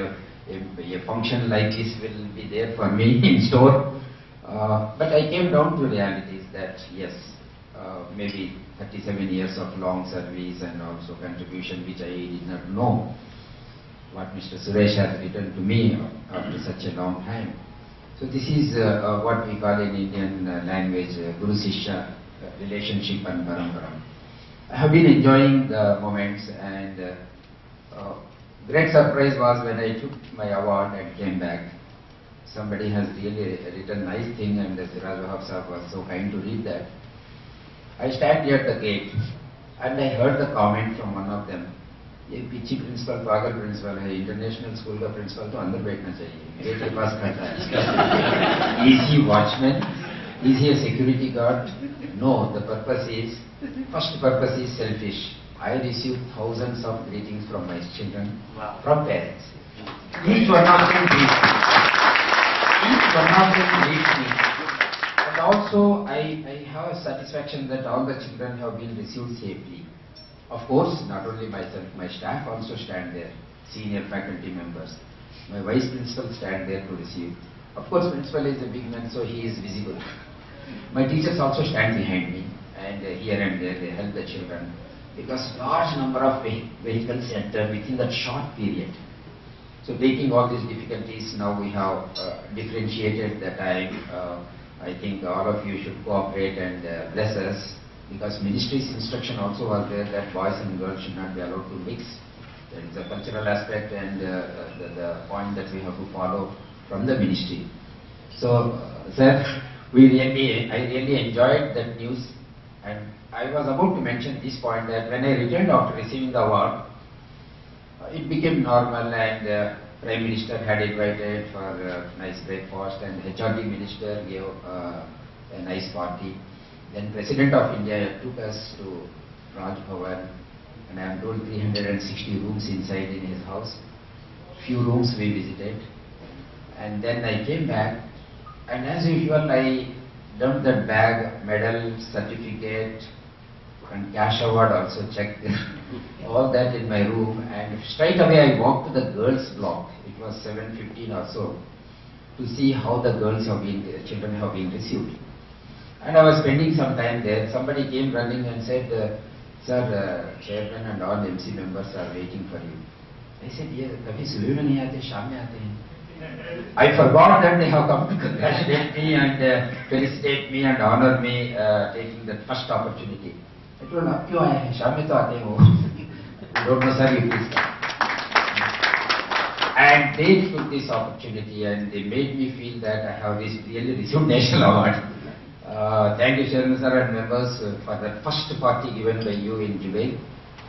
K: a function like this will be there for me in store. But I came down to realities that yes, maybe 37 years of long service and also contribution which I did not know what Mr. Suresh has written to me after such a long time. So this is what we call in Indian language Guru Shishya relationship and parampara. I have been enjoying the moments, and great surprise was when I took my award and came back. Somebody has really written nice thing, and Siraj Wahab Sahab was so kind to read that. I stand near the gate, and I heard the comment from one of them, "ये पीछे principal पागल principal है, international school का principal तो अंदर बैठना चाहिए, gate के पास खड़ा है." Is he watchman? Is he a security guard? No, the purpose is, first purpose is selfish. I receive thousands of greetings from my children, from parents. Each one of them greets me. And also I have a satisfaction that all the children have been received safely. Of course, not only myself, my staff also stand there, senior faculty members. My vice principal stand there to receive. Of course, principal is a big man, so he is visible. My teachers also stand behind me, and here and there they help the children, because large number of vehicles enter within that short period. So taking all these difficulties, now we have differentiated the time. I think all of you should cooperate and bless us, because ministry's instruction also was there that boys and girls should not be allowed to mix. There is a cultural aspect and the point that we have to follow from the ministry. So, sir, I really enjoyed that news, and I was about to mention this point that when I returned after receiving the award, it became normal, and Prime Minister had invited for a nice breakfast, and HRD Minister gave a nice party. Then President of India took us to Raj Bhavan, and I am told 360 rooms inside in his house. Few rooms we visited, and then I came back, and as usual I dumped that bag, medal, certificate, and cash award also checked all that in my room, and straight away I walked to the girls' block. It was 7:15 or so, to see how the children have been received. And I was spending some time there. Somebody came running and said, "Sir, chairman and all MC members are waiting for you." I said, "Ye kabhi subah mein nahi aate, shaam mein aate hain." I forgot that they have come to congratulate me and felicitate me and honor me taking that first opportunity. I told them, "Ab kyun aaye hain? Shaam mein to aate ho." "I don't know, sir, you please come." And they took this opportunity, and they made me feel that I have really received national award. Thank you, Chairman sir and members, for the first party given by you in Jubail,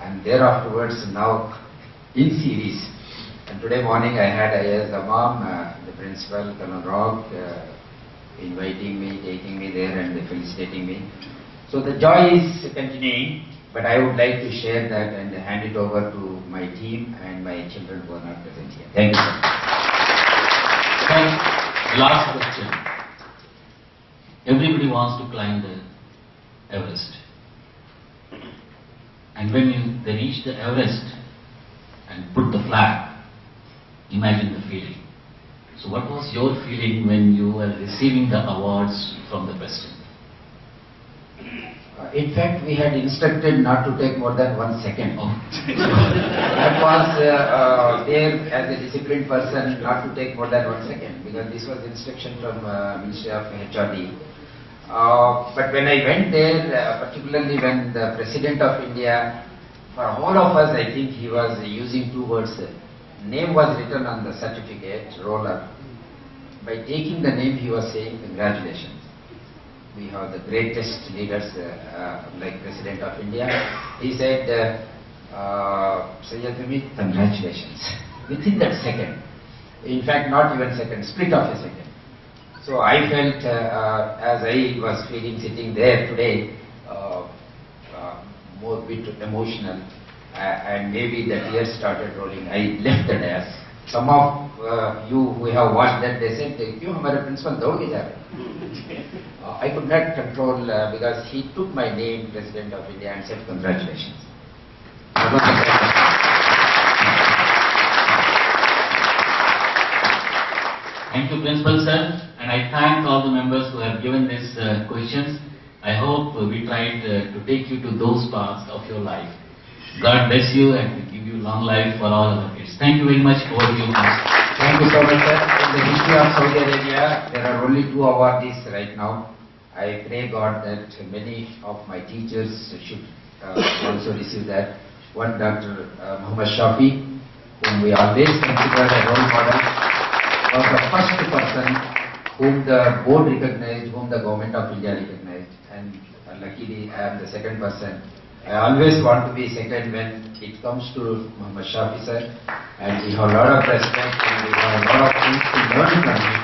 K: and thereafterwards now in series. And today morning I had IIS Imam, the principal, Colonel Rock, inviting me, taking me there and felicitating me. So the joy is continuing, but I would like to share that and hand it over to my team and my children who are not present here. Thank you, sir.
G: Thanks. Last question. Everybody wants to climb the Everest. And when they reach the Everest and put the flag, imagine the feeling. So what was your feeling when you were receiving the awards from the President?
K: In fact, we had instructed not to take more than 1 second. That was there as a disciplined person not to take more than 1 second, because this was instruction from Ministry of HRD. But when I went there, particularly when the President of India, for all of us, I think he was using 2 words. Name was written on the certificate roller. By taking the name, he was saying, congratulations. We have the greatest leaders like President of India. He said, Syed Hameed, congratulations. Within that second, in fact not even second, split of a second. So I felt, as I was feeling sitting there today, more bit emotional, and maybe the tears started rolling. I left the dais. Some of you who have watched that, they said, "Kyun hamare principal daud ke ja rahe?" I could not control because he took my name, President of India, and said, congratulations.
G: Thank you, Principal Sir, and I thank all the members who have given these questions. I hope we tried to take you to those parts of your life. God bless you and give you long life for all our kids. Thank you very much. Over to you, Master.
K: Thank you so much, sir. In the history of Saudi Arabia, there are only 2 awardees right now. I pray God that many of my teachers should also receive that. One, Dr. Muhammad Shafi, whom we always consider a role model, was the first person whom the board recognized, whom the government of India recognized. And luckily, I am the second person. I always want to be second when it comes to Muhammad Shafi sir, and we have a lot of respect and we have a lot of things to learn from him,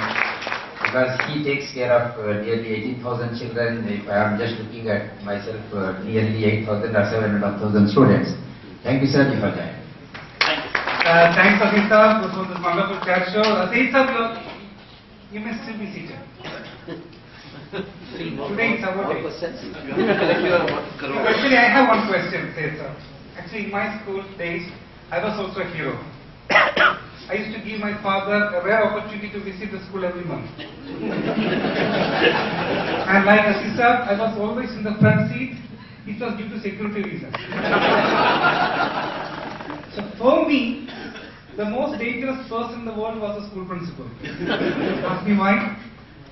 K: because he takes care of nearly 18,000 children. If I am just looking at myself, nearly 8,000 or 7,500 students. Thank you, sir, for that.
B: Thanks, Asif sir, for this wonderful chair show. Asif sir, you may still be seated. Today it's about Actually, I have one question, Syed sir. Actually, in my school days, I was also a hero. I used to give my father a rare opportunity to visit the school every month. And like Asif sir, I was always in the front seat. It was due to security reasons. So for me, the most dangerous person in the world was the school principal. Ask me why?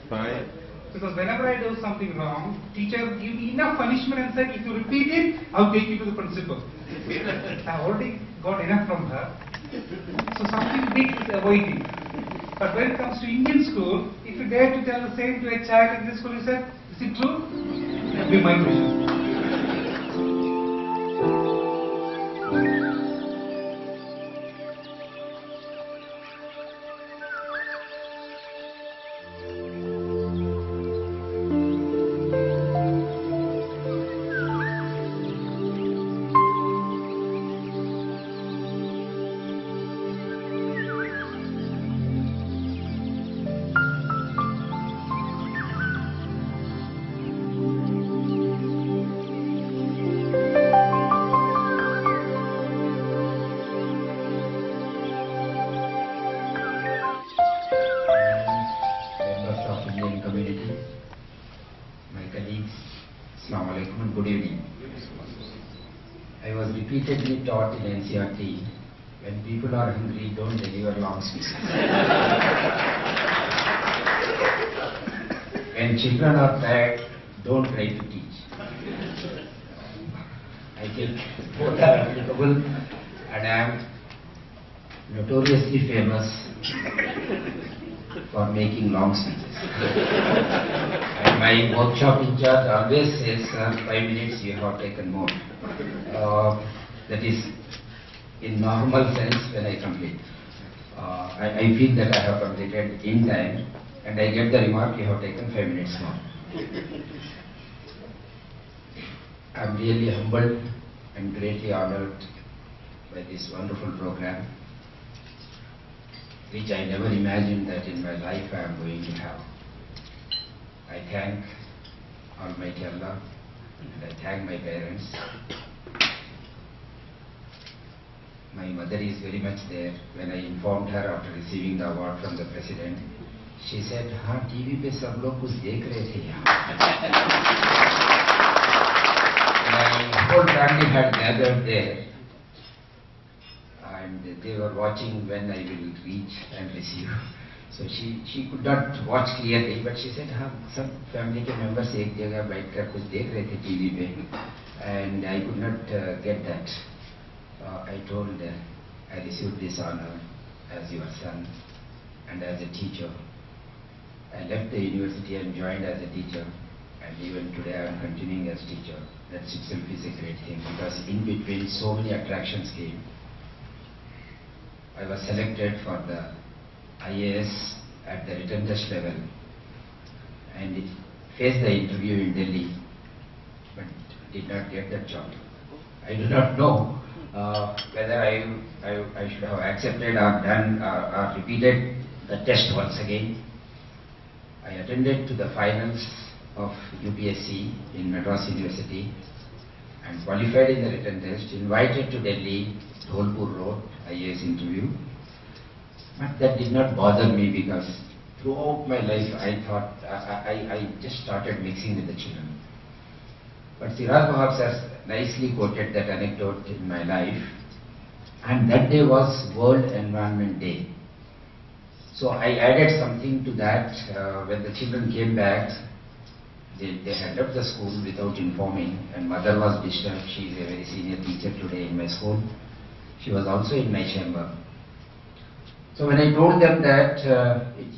B: Why? Because whenever I do something wrong, teacher give me enough punishment and said, if you repeat it, I'll take you to the principal. I already got enough from her. So something big is avoiding. But when it comes to Indian school, if you dare to tell the same to a child in this school, you said, is it true? That will be my question.
K: I was repeatedly taught in NCRT, when people are hungry, don't deliver long speeches. When children are tired, don't try to teach. I think both are applicable, and I am notoriously famous for making long speeches. And my workshop in charge always says, sir, 5 minutes you have taken more. That is in normal sense when I complete. I feel that I have completed in time, and I get the remark, you have taken 5 minutes more. I am really humbled and greatly honored by this wonderful program, which I never imagined that in my life I am going to have. I thank Almighty Allah, and I thank my parents. My mother is very much there. When I informed her after receiving the award from the President, she said, हाँ TV पे सब लोग कुछ देख रहे थे यहाँ. My whole family had gathered there, and they were watching when I will reach and receive. So she could not watch clearly, but she said, हाँ सब family के members एक जगह बैठकर कुछ देख रहे थे TV पे, and I could not get that. I told I received this honor as your son and as a teacher. I left the university and joined as a teacher, and even today I am continuing as teacher. That itself is a great thing, because in between so many attractions came. I was selected for the IIS at the written test level, and faced the interview in Delhi, but did not get that job. I do not know whether I should have accepted or done or repeated the test once again. I attended to the finals of UPSC in Madras University and qualified in the written test, invited to Delhi, Dholpur Road, IAS interview. But that did not bother me, because throughout my life I thought I just started mixing with the children. But Siraj perhaps has nicely quoted that anecdote in my life, and that day was World Environment Day. So I added something to that. When the children came back, they had left the school without informing, and mother was disturbed. She is a very senior teacher today in my school. She was also in my chamber. So when I told them that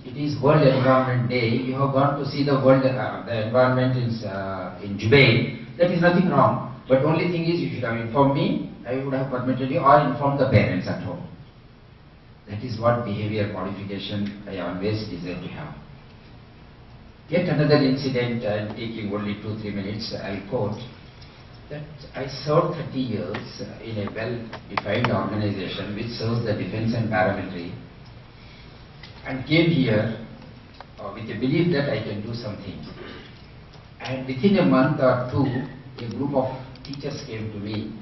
K: it is World Environment Day, you have gone to see the environment in Jubail, that is nothing wrong. But only thing is, you should have informed me, I would have permitted you, or informed the parents at home. That is what behavior modification I always desire to have. Yet another incident, I am taking only 2-3 minutes, I will quote, that I served 30 years in a well-defined organization which serves the defense and paramilitary, and came here with a belief that I can do something. And within a month or two, a group of teachers came to me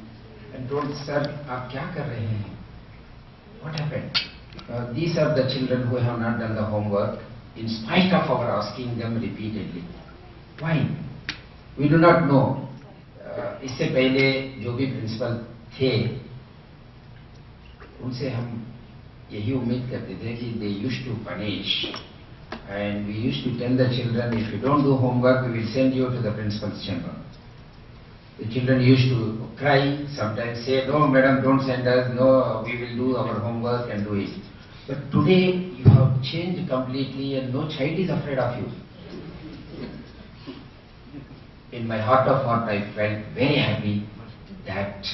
K: and told, sir, aap kya kar rahe hain? What happened? These are the children who have not done the homework, in spite of our asking them repeatedly. Why? We do not know. इससे पहले जो भी principal थे, उनसे हम यही उम्मीद करते थे कि they used to punish, and we used to tell the children, if you don't do homework, we will send you to the principal's chamber. The children used to cry, sometimes say, no madam, don't send us, no, we will do our homework and do it. But today you have changed completely, and no child is afraid of you. In my heart of heart, I felt very happy that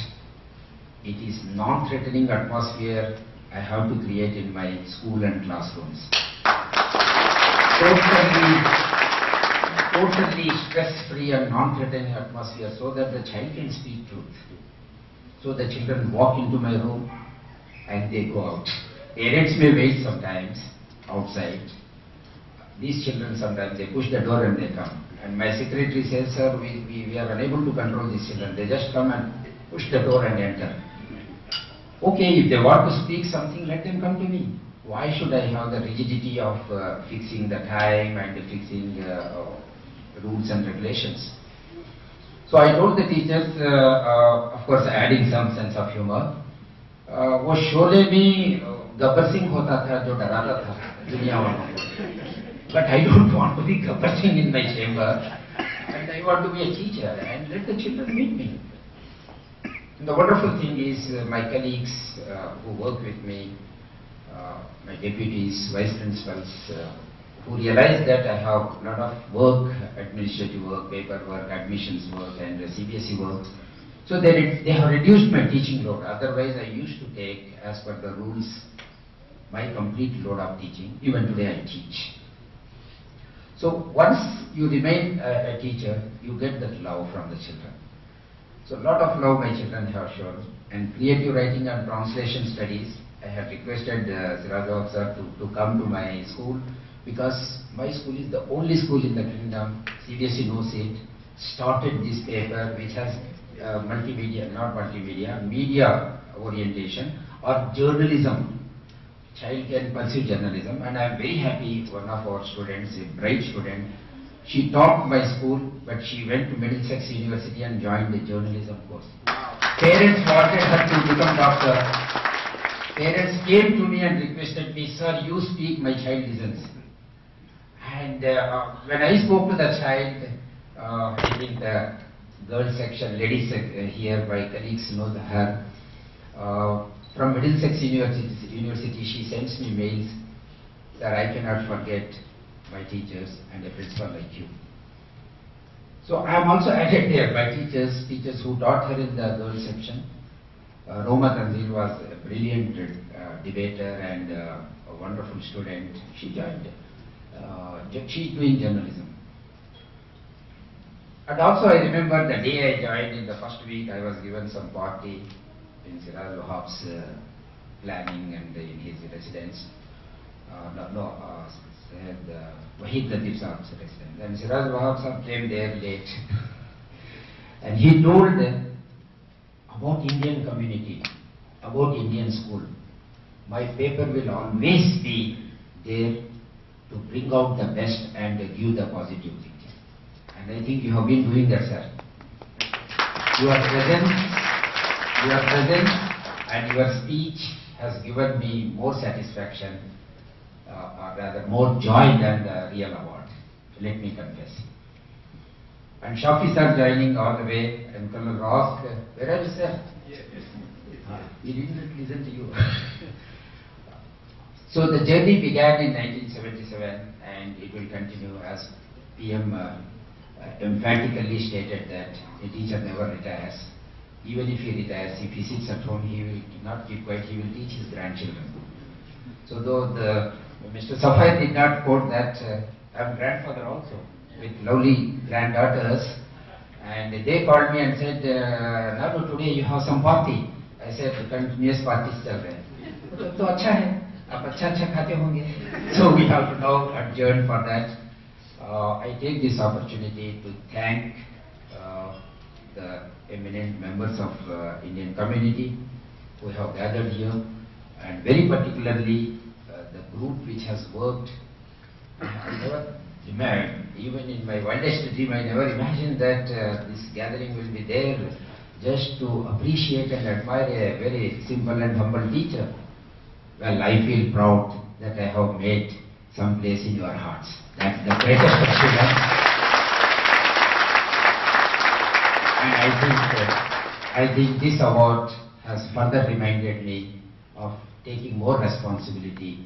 K: it is non-threatening atmosphere I have to create in my school and classrooms. Totally stress-free and non-threatening atmosphere, so that the child can speak truth. So the children walk into my room and they go out. Parents may wait sometimes outside. These children sometimes they push the door and they come. And my secretary says, sir, we are unable to control these children. They just come and push the door and enter. Okay, if they want to speak something, let them come to me. Why should I have the rigidity of fixing the time and fixing rules and regulations? So I told the teachers, of course adding some sense of humor, वो शोले में गब्बर सिंह होता था जो डराता था दुनिया वालों को. But I don't want to be Gabbar Singh in my chamber, and I want to be a teacher and let the children meet me. And the wonderful thing is my colleagues who work with me, my deputies, vice principals, who realized that I have a lot of work, administrative work, paperwork, admissions work and CBSE work. So they have reduced my teaching load. Otherwise I used to take, as per the rules, my complete load of teaching. Even today I teach. So once you remain a teacher, you get that love from the children. So a lot of love my children have shown. And creative writing and translation studies, I have requested Syed sir to come to my school, because my school is the only school in the kingdom, CBSE knows it, started this paper which has multimedia, not multimedia, media orientation or journalism. Child can pursue journalism, and I am very happy one of our students, a bright student, she topped my school, but she went to Middlesex University and joined the journalism course. Parents wanted her to become doctor. Parents came to me and requested me, sir, you speak, my child listens. And when I spoke to the child, I think the girls section, ladies here, my colleagues know her. From Middlesex University, she sends me mails that I cannot forget my teachers and a principal like you. So I am also added there by teachers who taught her in the girls section. Roma Tanzil was a brilliant debater and a wonderful student. She joined. She is doing journalism. And also I remember the day I joined, in the first week I was given some party in Syed Waheed's planning and in his residence. Syed Waheed Lateef's residence. And Syed Waheed came there late. And he told about Indian community, about Indian school. My paper will always be there to bring out the best and give the positive thinking. And I think you have been doing that, sir. Your presence and your speech has given me more satisfaction, or rather more joy than the real award. Let me confess. And Shafi sir joining all the way, and Colonel Ross, where are you, sir? Yes. We didn't listen to you. So the journey began in 1977 and it will continue, as PM emphatically stated that a teacher never retires. Even if he retires, if he sits at home, he will not keep quiet, he will teach his grandchildren. So though Mr. Safai did not quote that, I am grandfather also, with lovely granddaughters, and they called me and said, Naru, today you have some party. I said, continuous parties chal rahe. तो अच्छा है, आप अच्छा खाते होंगे. So we have to now adjourn for that. I take this opportunity to thank the eminent members of Indian community who have gathered here, and very particularly the group which has worked. I never imagined, even in my wildest dream, I never imagined that this gathering will be there just to appreciate and admire a very simple and humble teacher. Well, I feel proud that I have made some place in your hearts. That's the greatest achievement. And I think this award has further reminded me of taking more responsibility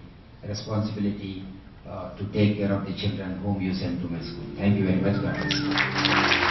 K: to take care of the children whom you send to my school. Thank you very much. God bless you.